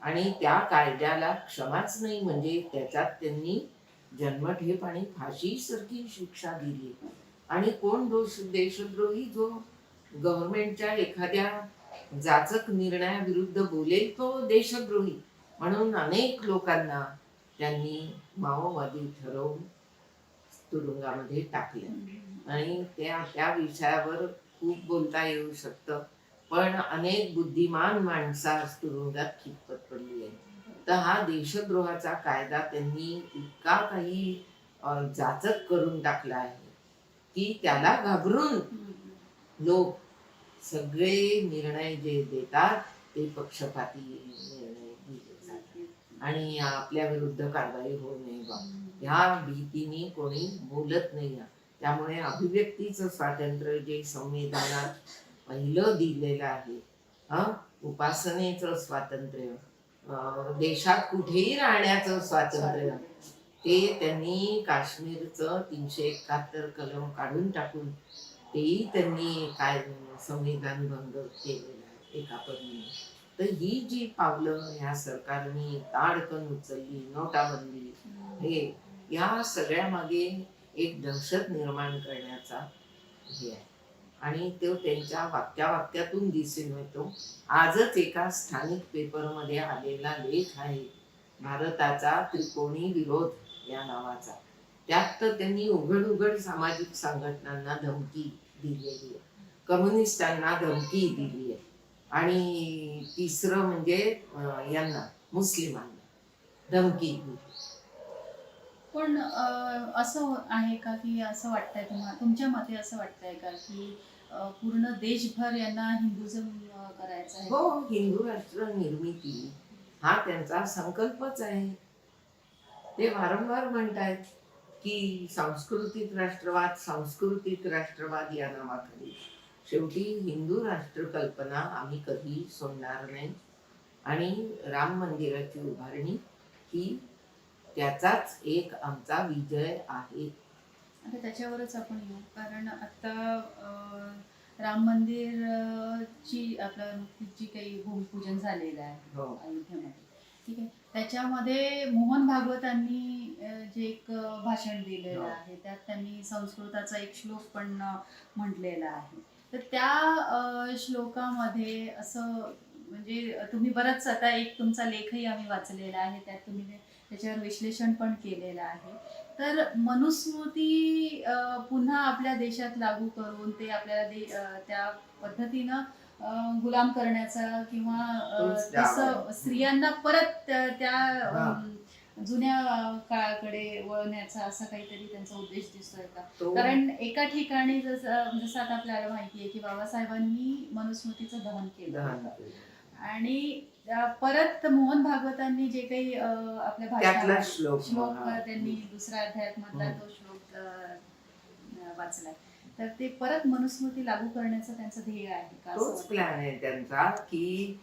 आणि त्या कायद्याला क्षमाच नाही म्हणजे त्याच्यात त्यांनी जन्मठेप आणि फाशी सारखी शिक्षा दिली. आणि कोण देशद्रोही जो गव्हर्नमेंटच्या एखाद्या जाचक निर्णयाविरुद्ध बोलेल तो देशद्रोही म्हणून अनेक लोकांना त्यांनी माओवादी ठरवून तुरुंगामध्ये टाकले. आणि त्या विषयावर खूप बोलता येऊ शकतं पण अनेक बुद्धिमान माणसं आज तुरुंगात खितपत पडली आहे. तर हा देशद्रोहाचा कायदा त्यांनी इतका काही जाचक करून टाकला आहे की त्याला घाबरून लोक सगळे निर्णय जे देतात ते पक्षपाती निर्णय दिले जातात आणि आपल्या विरुद्ध कारवाई होऊ नये बा ह्या भीतीने कोणी बोलत नाही. त्यामुळे अभिव्यक्तीचं स्वातंत्र्य जे संविधानात पहिलं दिलेलं आहे, उपासनेचं स्वातंत्र्य, देशात कुठेही राहण्याचं स्वातंत्र्य, ते त्यांनी काश्मीरचं 371 कलम काढून टाकून तेही त्यांनी काय संविधान भंग केलेलं आहे एका पद्धतीने. तर ही जी पावलं ह्या सरकारने ताडकन उचलली, नोटाबंदी, हे या सगळ्या मागे एक दहशत निर्माण करण्याचा हे आहे. आणि तो त्यांच्या वाक्यातून दिसून येतो. आजच एका स्थानिक पेपरमध्ये आलेला लेख आहे भारताचा त्रिकोणी विरोध या नावाचा. त्यात तर त्यांनी उघड उघड सामाजिक संघटनांना धमकी दिलेली आहे, कम्युनिस्टांना धमकी दिली आहे, आणि तिसरं म्हणजे यांना मुस्लिमांना धमकी दिली. पण असं आहे का की असं वाटतंय तुमच्या मते असं वाटतंय का की पूर्ण देशभर यांना हिंदुझम करायचं आहे? हो, हिंदू राष्ट्र निर्मिती हा त्यांचा संकल्पच आहे. ते वारंवार म्हणतायत की सांस्कृतिक राष्ट्रवाद या नावाखाली शेवटी हिंदू राष्ट्र कल्पना आम्ही कधी सोडणार नाही. आणि राम मंदिराची उभारणी ही त्याचाच एक आमचा विजय आहे. आता त्याच्यावरच आपण येऊ, कारण आता राम मंदिर ची आपलं नुकतीच जी काही भूमिपूजन झालेलं आहे हो. अयोध्येमध्ये, ठीक आहे, त्याच्यामध्ये मोहन भागवतांनी जे एक भाषण दिलेलं हो. आहे, त्यात त्यांनी संस्कृताचा एक श्लोक पण म्हटलेला आहे. तर त्या श्लोकामध्ये असं म्हणजे तुम्ही बरंच आता एक तुमचा लेखही आम्ही वाचलेला आहे, त्यात तुम्ही त्याच्यावर विश्लेषण पण केलेलं आहे. तर मनुस्मृती पुन्हा आपल्या देशात लागू करून ते आपल्याला त्या पद्धतीनं गुलाम करण्याचा किंवा तोच डाव तसं आहे. स्त्रियांना परत त्या हा. जुन्या काळाकडे वळण्याचा असा काहीतरी त्यांचा उद्देश दिसतोय का? तो कारण एका ठिकाणी जसं आता आपल्याला माहिती आहे की बाबासाहेबांनी मनुस्मृतीचं दहन केलं दहन होतं. केलं. आणि परत मोहन भागवतांनी जे काही आपल्या त्यातला भाषणात श्लोक त्यांनी दुसऱ्या अध्यायात मधला तो श्लोक वाचलाय. तर ते परत मनुस्मृती लागू करण्याचं त्यांचं ध्येय आहे का? असं तोच वाटतं. प्लॅन आहे त्यांचा की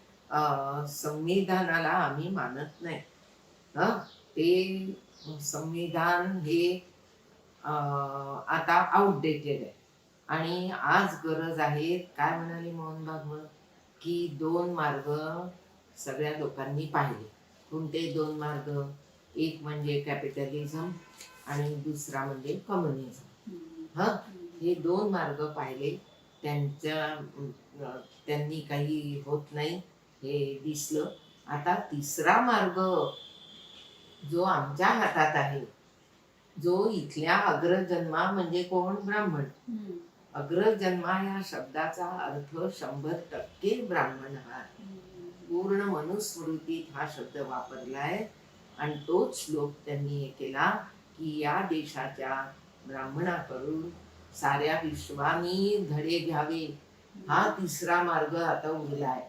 संविधानाला आम्ही मानत नाही. ते संविधान हे आता आउटडेटेड आहे. आणि आज गरज आहे, काय म्हणाले मोहन भागवत, की 2 मार्ग सगळ्या लोकांनी पाहिले. कोणते 2 मार्ग? एक म्हणजे कॅपिटलिझम आणि दुसरा म्हणजे कम्युनिझम. हम्म. हे 2 मार्ग पाहिले. त्यांनी काही होत नाही हे दिसलं. आता तिसरा मार्ग जो आमच्या हातात आहे, जो इथल्या अग्रजन्मा म्हणजे कोण? ब्राह्मण. हम्म. अग्रजन्मा या शब्दाचा अर्थ 100% ब्राह्मण हा आहे. पूर्ण मनुस्मृतीत हा शब्द वापरलाय. आणि तोच श्लोक त्यांनी हे केला की या देशाच्या ब्राह्मणाकडून साऱ्या विश्वानी धडे घ्यावे. हा तिसरा मार्ग आता उरलाय.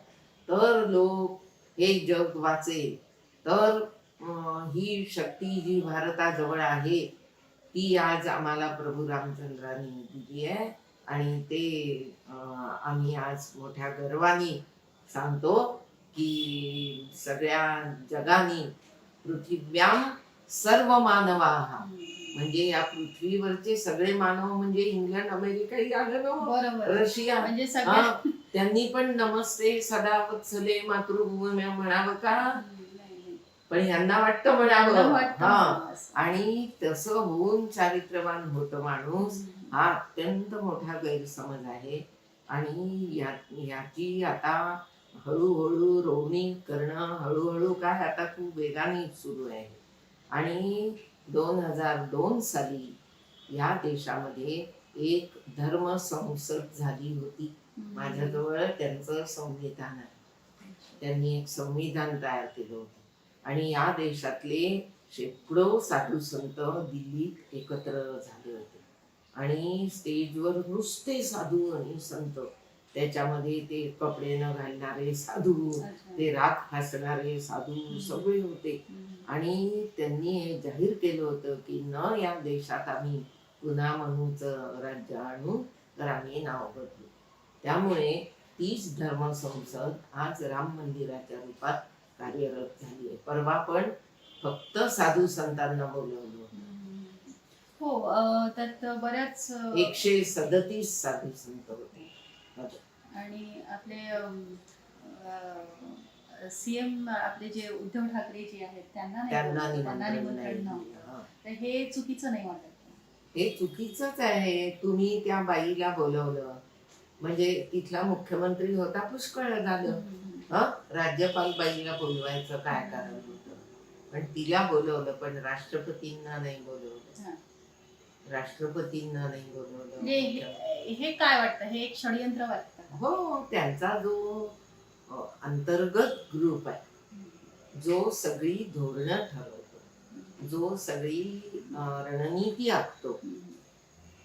तर लोक हे जग वाचेल. तर ही शक्ती जी भारताजवळ आहे ती आज आम्हाला प्रभू रामचंद्रांनी दिली आहे. आणि ते आम्ही आज मोठ्या गर्वाने सांगतो की सगळ्या जगाने पृथिव्याम सर्व मानवाः, म्हणजे या पृथ्वीवरचे सगळे मानव म्हणजे इंग्लंड, अमेरिकाही आलं ना, बरोबर, रशिया, म्हणजे सगळ्या त्यांनी पण नमस्ते सदा वत्सले मातृभूमी म्हणावं का? पण यांना वाटतं म्हणावं. आणि तसं होऊन चारित्र्यवान होतं माणूस, हा अत्यंत मोठा गैरसमज आहे. आणि याची आता हळूहळू रोवणी करणं हळूहळू काय आता खूप वेगाने सुरू आहे. आणि 2002 साली या देशामध्ये एक धर्म संसद झाली होती. माझ्याजवळ त्यांचं संविधान आहे. त्यांनी एक संविधान तयार केलं होतं. आणि या देशातले शेकडो साधू संत दिल्लीत एकत्र झाले होते. आणि स्टेजवर नुसते साधू आणि संत, त्याच्यामध्ये ते कपडे न घालणारे साधू, ते राख फासणारे साधू सगळे होते. आणि त्यांनी हे जाहीर केलं होतं की न या देशात आम्ही पुन्हा मनूचं राज्य आणू तर आम्ही नाव बदलू. त्यामुळे तीच धर्मसंसद आज राम मंदिराच्या रूपात कार्यरत झाली आहे. परवा पण फक्त साधू संतांना बोलवलं. हो, त्यात बऱ्याच 137 साधू संत होते. आणि आपले सीएम आपले जे उद्धव ठाकरे जे आहेत त्यांना त्यांना त्यांना निमंत्रण नाही निमंत्रण दिलं. नव्हतं. हा. तर हे चुकीचं नाही वाटत. हे चुकीचंच आहे. तुम्ही त्या बाईला बोलवलं म्हणजे तिथला मुख्यमंत्री होता पुष्कळ झालं. राज्यपाल बाईला बोलवायचं काय कारण होतं? पण तिला बोलवलं, पण राष्ट्रपतींना नाही बोलवलं. राष्ट्रपतींना नाही बोलवलं. म्हणजे हे काय वाटतं, हे एक षडयंत्र वाटतं का? हो, त्यांचा जो अंतर्गत ग्रुप आहे, जो सगळी धोरणं ठरवतो, जो सगळी रणनीती आखतो,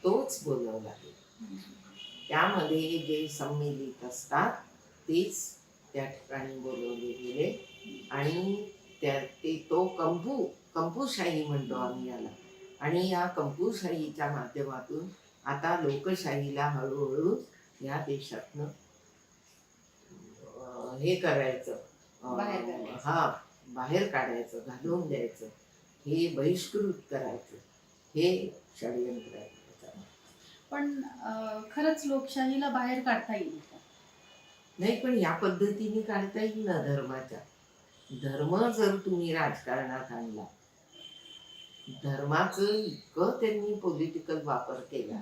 तोच बोलवला आहे. त्यामध्ये जे सम्मिलित असतात तेच त्या ठिकाणी बोलवले गेले आणि तो कंपूशाही म्हणतो आम्ही याला. आणि या कंपूशाहीच्या माध्यमातून आता लोकशाहीला हळूहळू या देशातनं हे करायचं, बाहेर काढायचं, घालवून द्यायचं, हे बहिष्कृत करायचं, हे षडयंत्र आहे. पण खरंच लोकशाहीला बाहेर काढता येईल का? नाही, पण या पद्धतीने काढता येईल ना. धर्म जर तुम्ही राजकारणात आणला, धर्माचं इतकं त्यांनी पॉलिटिकल वापर केला.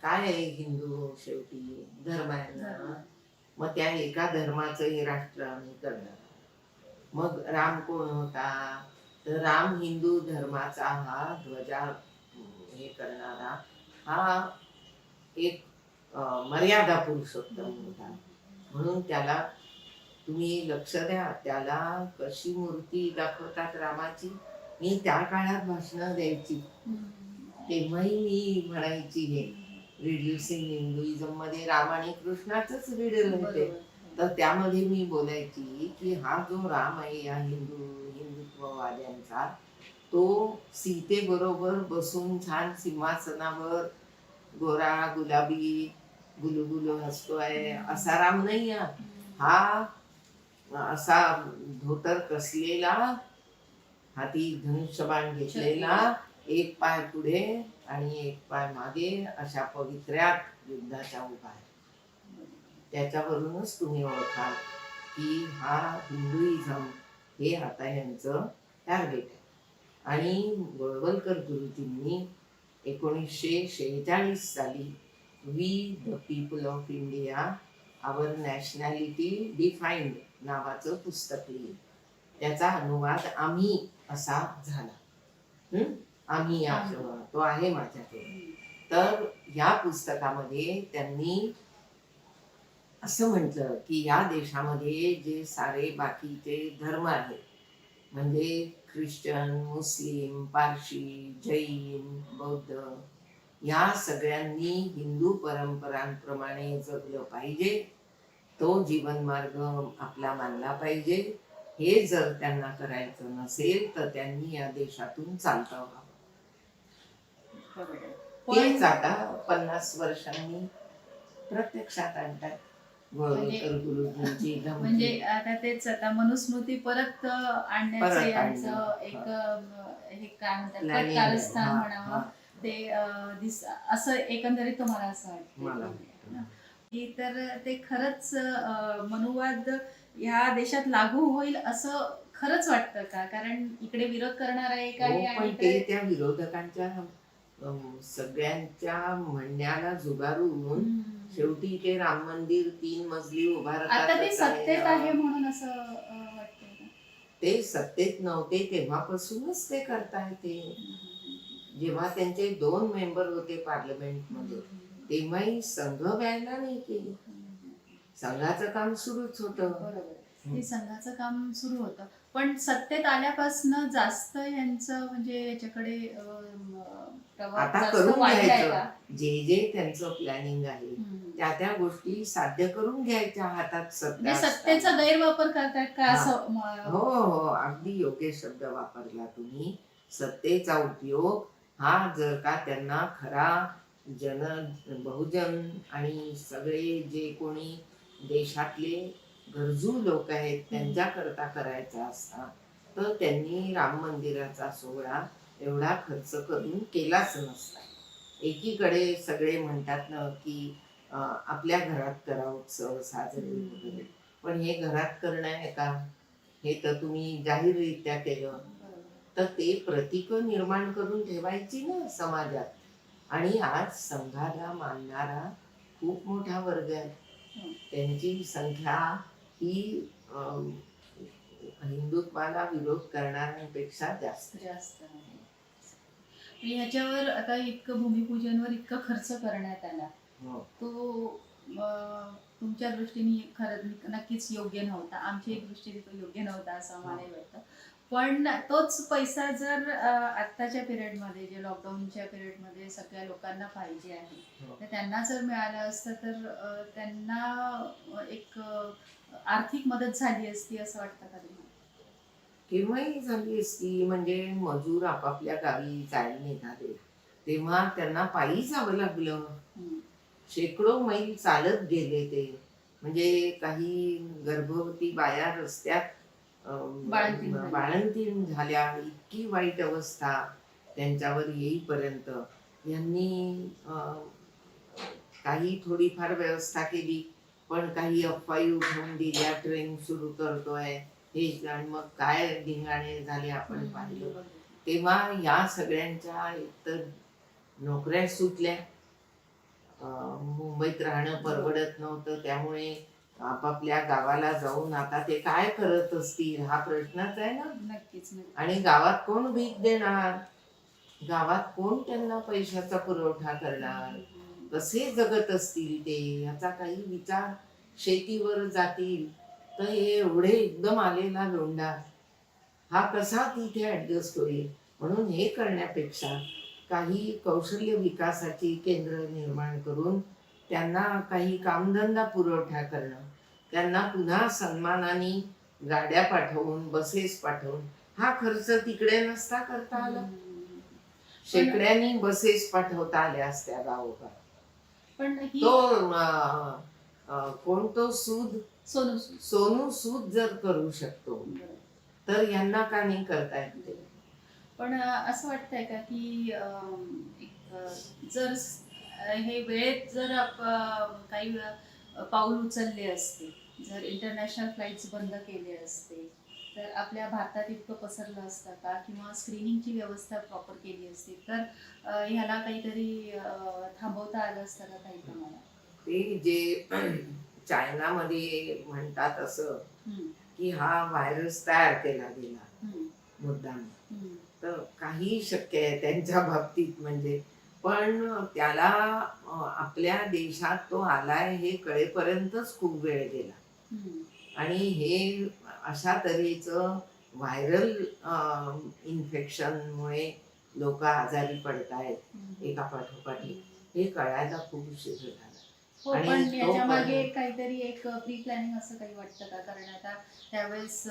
काय आहे हिंदू शेवटी धर्म आहे ना. मग त्या एका धर्माचं हे राष्ट्र आम्ही करणार. मग राम कोण होता? तर राम हिंदू धर्माचा हा ध्वजा हे करणारा हा एक मर्यादा पुरुषोत्तम होता. म्हणून त्याला तुम्ही लक्ष द्या, त्याला कशी मूर्ती दाखवतात रामाची. मी त्या काळात भाषणं द्यायची, तेव्हाही मी म्हणायची हे रिड्युसिंग हिंदुइझम मध्ये राम आणि कृष्णाचंच रिडल होते. तर त्यामध्ये मी बोलायची की हा जो राम आहे या हिंदुत्ववाद्यांचा, तो सीतेबरोबर बसून छान सिंहासनावर गोरा गुलाबी गुलुगुलू हसतोय असा राम नाही. हा असा धोतर कसलेला, हाती धनुष्यबाण घेतलेला, एक पाय पुढे आणि एक पाय मागे अशा पवित्र्यात युद्धाच्या उभा आहे. त्याच्यावरूनच तुम्ही ओळखाल की हा हिंदुइझम हे आता यांचं टार्गेट आहे. आणि गोळवलकर गुरुजींनी 1946 साली we the people of India our nationality defined नावाचं पुस्तक लिहिलं. त्याचा अनुवाद आम्ही असा झाला. आम्ही तो आहे माझ्याकडे. तर या पुस्तकामध्ये त्यांनी असं म्हटलं की या देशामध्ये जे सारे बाकीचे धर्म आहेत, म्हणजे ख्रिश्चन, मुस्लिम, पारशी, जैन, बौद्ध, या सगळ्यांनी हिंदू परंपरांप्रमाणे जगलं पाहिजे. तो जीवनमार्ग आपला मानला पाहिजे. हे जर त्यांना करायचं नसेल तर त्यांनी या देशातून चालता व्हावं. तेच आता 50 वर्षांनी प्रत्यक्षात आणतात. म्हणजे आता तेच आता मनुस्मृती परत आणण्याचं यांचं एक हे काय म्हणतात कारस्थान म्हणावं ते असं एकंदरीत तुम्हाला असं वाटतं की तर ते खरंच मनुवाद ह्या देशात लागू होईल असं खरंच वाटतं का? कारण इकडे विरोध करणारा एक आहे आणि ते त्या विरोधकांच्या सगळ्यांच्या म्हणण्याला जुगारून शेवटी ते राम मंदिर 3 मजली उभारतात. आता ते सत्तेत आहे म्हणून असं वाटतं. ते सत्तेत नव्हते तेव्हापासूनच ते करताय. ते जेव्हा त्यांचे 2 मेंबर होते पार्लमेंट मध्ये तेव्हाही संघ व्यायला नाही केली. संघाचं काम सुरूच होतं. बरोबर, ते संघाचं काम सुरू होतं. पण सत्तेत आल्यापासून जास्त यांचं म्हणजे याच्याकडे आता करून घ्यायचं. जे त्यांचं प्लॅनिंग आहे त्या त्या गोष्टी साध्य करून घ्यायच्या. हातात सत्तेचा गैरवापर करतात का असं? हो, अगदी योग्य शब्द वापरला तुम्ही. सत्तेचा उपयोग हा जर का त्यांना खरा बहुजन आणि सगळे जे कोणी देशातले गरजू लोक आहेत त्यांच्याकरता करायचा असता तर त्यांनी राम मंदिराचा सोहळा एवढा खर्च करून केलाच नसता. एकीकडे सगळे म्हणतात ना की आपल्या घरात करा उत्सव साजरे वगैरे, पण हे घरात करणं आहे का? हे तर तुम्ही जाहीररित्या केलं तर ते प्रतीक निर्माण करून ठेवायची ना समाजात. आणि आज संघाला मानणारा खूप मोठा वर्ग आहे. त्यांची संख्या ही हिंदुत्वाला विरोध करणाऱ्यांपेक्षा जास्त जास्त आहे. आणि ह्याच्यावर आता इतकं भूमिपूजनवर इतका खर्च करण्यात आला, हो. तो तुमच्या दृष्टीने खरं नक्कीच योग्य नव्हता. आमच्या दृष्टीने तो योग्य नव्हता असं आम्हालाही वाटतं. पण तोच पैसा जर आत्ताच्या पिरियडमध्ये, जे लॉकडाऊनच्या पिरियडमध्ये सगळ्या लोकांना पाहिजे आहे, हो. तर त्यांना जर मिळालं असतं तर त्यांना एक आर्थिक मदत झाली असती असं वाटतं का तुम्हाला? केव्हाही झाली असती. म्हणजे मजूर आपापल्या गावी जायला निघाले तेव्हा त्यांना पायी जावं लागलं. शेकडो मैल चालत गेले ते. म्हणजे काही गर्भवती बाया रस्त्यात बाळंतीण झाल्या. बाळंतीण झाल्या. इतकी वाईट अवस्था त्यांच्यावर येईपर्यंत यांनी काही थोडीफार व्यवस्था केली, पण काही अफवाई उठवून दिल्या, ट्रेन सुरू करतोय हे, आणि मग काय धिंगाणे झाले आपण पाहिलं. तेव्हा या सगळ्यांच्या एकतर नोकऱ्या सुटल्या, मुंबईत राहणं परवडत नव्हतं, त्यामुळे आपापल्या गावाला जाऊन आता ते काय करत असतील हा प्रश्नच आहे ना. नक्कीच. आणि गावात कोण भीक देणार? गावात कोण त्यांना पैशाचा पुरवठा करणार? कसे जगत असतील ते, याचा काही विचार. शेतीवर जातील तर हे एवढे एकदम आलेला लोंढा हा कसा तिथे ऍडजस्ट होईल? म्हणून हे करण्यापेक्षा काही कौशल्य विकासाची केंद्र निर्माण करून त्यांना काही कामधंदा पुरवठा करणं, त्यांना पुन्हा सन्मानाने गाड्या पाठवून, बसेस पाठवून हा खर्च तिकडे नसता करता आला. शेकड्यांनी बसेस पाठवता आल्या असत्या गावोगाव. पण तो कोण तो सूद, सोनू सोनू सूद जर करू शकतो तर यांना का नाही करता येत ते? पण असं वाटतंय का की जर हे वेळेत जर काही पाऊल उचलले असते, जर इंटरनॅशनल फ्लाईट्स बंद केले असते, तर आपल्या भारतात इतकं पसरलं असतं का? किंवा स्क्रीनिंगची व्यवस्था प्रॉपर केली असती तर ह्याला काहीतरी थांबवता आलं असतं का काही प्रमाणात? ते जे चायनामध्ये म्हणतात असं की हा व्हायरस तयार केला गेला मुद्दाम, तर काही शक्य आहे त्यांच्या बाबतीत. म्हणजे पण त्याला आपल्या देशात तो आलाय हे कळेपर्यंतच खूप वेळ गेला. आणि हे अशा तऱ्हेचं व्हायरल इन्फेक्शनमुळे लोक आजारी पडतायत एका पाठोपाठ हे कळायला खूप उशीर झाला. हो, पण याच्या मागे काहीतरी एक प्री प्लॅनिंग असं काही वाटतं का? कारण आता त्यावेळेस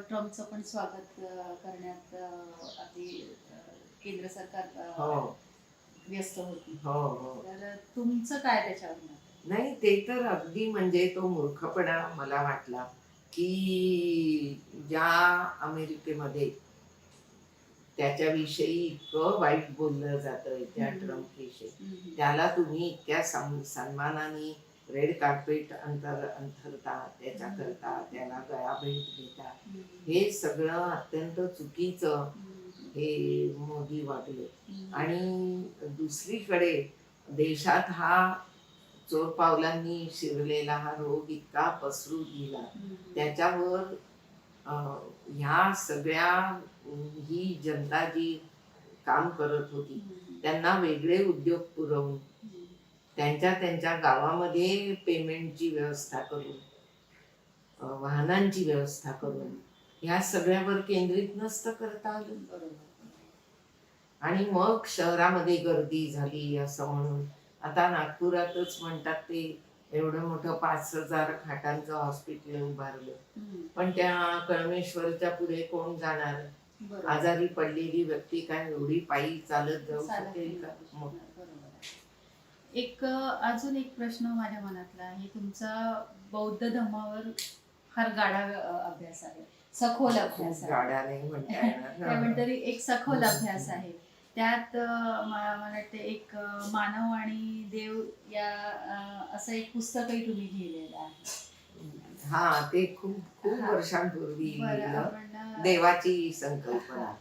ट्रम्पचं पण स्वागत करण्यात आपली केंद्र सरकार व्यस्त होती. तर तुमचं काय त्याच्यावर मत? नाही, ते तर अगदी म्हणजे तो मूर्खपणा मला वाटला की ज्या अमेरिकेमध्ये त्याच्याविषयी इतकं वाईट बोललं जातं त्या ट्रम्प विषयी, त्याला तुम्ही इतक्या सन्मानाने रेड कार्पेट अंथरता, त्याच्याकरता त्याला गळाभेट देता, हे सगळं अत्यंत चुकीचं हे मोदी वागले. आणि दुसरीकडे देशात हा चोर पावलांनी शिरलेला हा रोग इतका पसरू दिला, त्याच्यावर ह्या सगळ्या ही जनता जी काम करत होती त्यांना वेगळे उद्योग पुरवून त्यांच्या त्यांच्या गावामध्ये पेमेंटची व्यवस्था करून, वाहनांची व्यवस्था करून ह्या सगळ्यावर केंद्रित नसतं करता आलं. आणि मग शहरामध्ये गर्दी झाली असं म्हणून आता नागपुरातच म्हणतात ते एवढं मोठं 5,000 खाटांचं हॉस्पिटल उभारलं, पण त्या कळमेश्वरच्या पुढे कोण जाणार? आजारी पडलेली व्यक्ती काय एवढी पायी चालत जाऊ शकेल का? एक अजून एक प्रश्न माझ्या मनातला आहे, तुमचा बौद्ध धर्मावर फार गाढा अभ्यास आहे, सखोल अभ्यास आहे. गाड्या नाही म्हणता येणार. त्यानंतर एक सखोल अभ्यास आहे. त्यात मला वाटते एक मानव आणि देव या असं एक पुस्तकही तुम्ही लिहिलेलं आहे. हा, ते खूप खूप हा. वर्षांपूर्वी बरं, लिहिलं. आपण देवाची संकल्पना.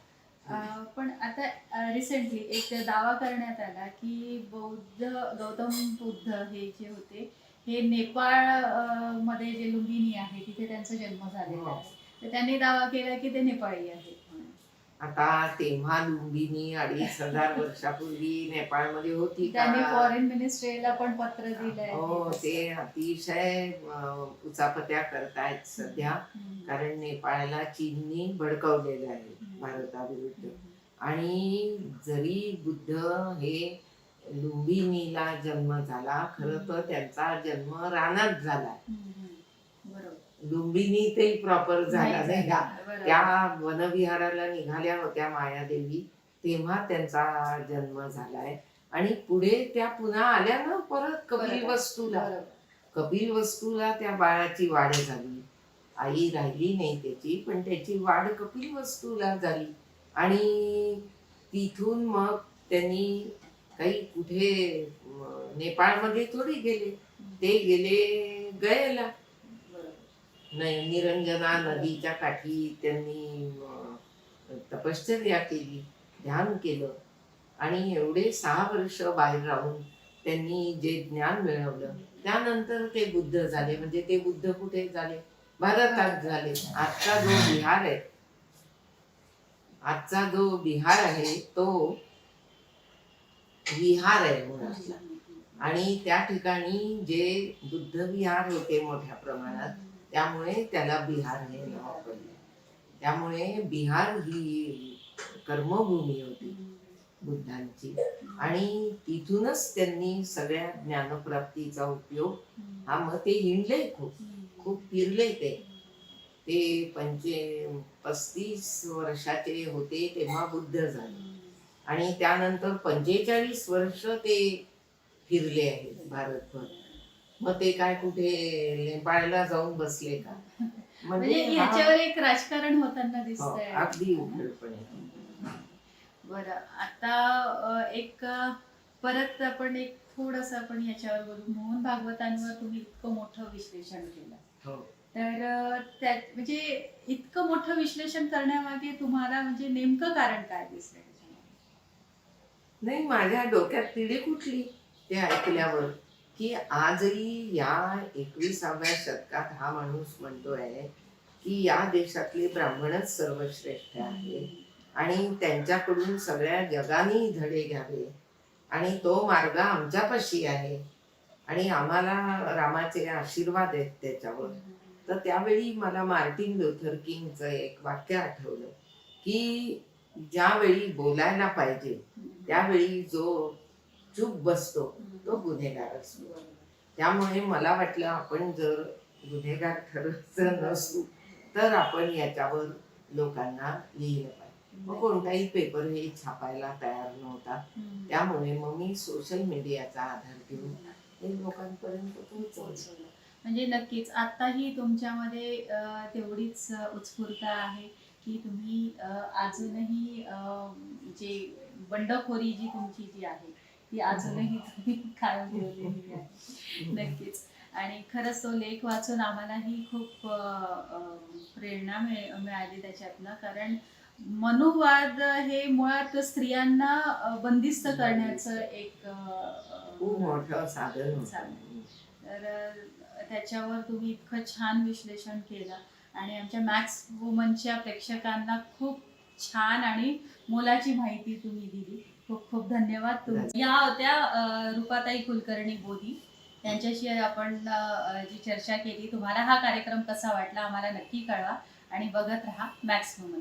पण आता रिसेंटली एक दावा करण्यात आला की गौतम बुद्ध हे जे होते हे नेपाळ मध्ये जे लुंबिनी आहे तिथे त्यांचा जन्म झालेला हो. आहे. तर त्यांनी दावा केला की ते नेपाळी आहेत म्हणून. आता तेव्हा लुंबिनी 2500 वर्षापूर्वी नेपाळमध्ये होती त्यांनी का? फॉरेन मिनिस्ट्रीला पण पत्र दिलंय. हो, ते अतिशय उचापत्या करतायत सध्या. कारण नेपाळला चीननी भडकवलेलं आहे भारताविरुद्ध. आणि जरी बुद्ध हे लुंबिनीला जन्म झाला, खरं तर त्यांचा जन्म रानात झाला. बरोबर. लुंबिनीतही प्रॉपर झाला नाही का? बरोबर. त्या वनविहाराला निघाल्या होत्या मायादेवी, तेव्हा त्यांचा जन्म झालाय. आणि पुढे त्या पुन्हा आल्या ना परत कपिलवस्तूला. बरोबर. कपिलवस्तूला त्या बाळाची वाढ झाली. आई राहिली नाही त्याची, पण त्याची वाढ कपिलवस्तूला झाली. आणि तिथून मग त्यांनी काही कुठे नेपाळमध्ये थोडी गेले, ते गेले गयेला. निरंजना नदीच्या काठी त्यांनी तपश्चर्या केली, ध्यान केलं. आणि एवढे 6 वर्ष बाहेर राहून त्यांनी जे ज्ञान मिळवलं, त्यानंतर ते बुद्ध झाले. म्हणजे ते बुद्ध कुठे झाले? भारतात झाले. आजचा जो बिहार आहे तो विहार आहे मुळातला. आणि त्या ठिकाणी जे बुद्ध विहार होते मोठ्या प्रमाणात, त्यामुळे त्याला बिहार हे नाव पडले. त्यामुळे बिहार ही कर्मभूमी होती बुद्धांची. आणि तिथूनच त्यांनी सगळ्या ज्ञानप्राप्तीचा उपयोग हा, मग ते हिंडले, खूप फिरले. ते 35 वर्षाचे होते तेव्हा बुद्ध झाले. आणि त्यानंतर 45 वर्ष ते फिरले आहेत भारतभर. मग ते काय कुठे नेपाळला जाऊन बसले का? म्हणजे याच्यावर एक राजकारण होताना दिसतंय. अगदी उघडपणे. बरं, आता एक परत आपण एक थोडंसं आपण याच्यावर बोलू. मोहन भागवतांवर तुम्ही इतकं मोठं विश्लेषण केलं. हो. तर त्यात म्हणजे इतकं मोठं विश्लेषण करण्यामागे तुम्हाला म्हणजे नेमकं कारण काय दिसतंय त्याच्यामध्ये? नाही, माझ्या डोक्यात तिडी कुठली ते ऐकल्यावर, की आजही या 21व्या शतकात हा माणूस म्हणतोय की या देशातले ब्राह्मणच सर्वश्रेष्ठ आहे आणि त्यांच्याकडून सगळ्या जगाने धडे घ्यावे आणि तो मार्ग आमच्यापाशी आहे आणि आम्हाला रामाचे आशीर्वाद आहेत त्याच्यावर. तर त्यावेळी मला मार्टिन लुथर किंगचं एक वाक्य आठवलं की ज्यावेळी बोलायला पाहिजे त्यावेळी जो चूप बसतो तो गुन्हेगार असतो. त्यामुळे मला वाटलं आपण जर गुन्हेगार ठरत नसू तर आपण याच्यावर लोकांना लिहिलं पाहिजे. मग कोणताही पेपर हे छापायला तयार नव्हता. त्यामुळे मग मी सोशल मीडियाचा आधार घेऊन हे लोकांपर्यंत पोहोचवलं. म्हणजे नक्कीच आताही तुमच्यामध्ये तेवढीच उत्स्फूर्तता आहे की तुम्ही अजूनही जे बंडखोरी जी तुमची जी आहे ती अजूनही तुम्ही कायम ठेवलेली आहे. नक्कीच. आणि खरंच तो लेख वाचून आम्हालाही खूप प्रेरणा मिळाली त्याच्यातनं. कारण मनुवाद हे मुळात स्त्रियांना बंदिस्त करण्याचं एक खूप मोठं साधन होतं. तर त्याच्यावर तुम्ही इतकं छान विश्लेषण केलं आणि आमच्या मॅक्स वुमनच्या प्रेक्षकांना खूप छान आणि मोलाची माहिती तुम्ही दिली. खूप खूप धन्यवाद तुमचे. या होत्या रूपाताई कुलकर्णी बोधी. त्यांच्याशी आपण जी चर्चा केली. तुम्हाला हा कार्यक्रम कसा वाटला आम्हाला नक्की कळवा आणि बघत राहा मॅक्स वुमन.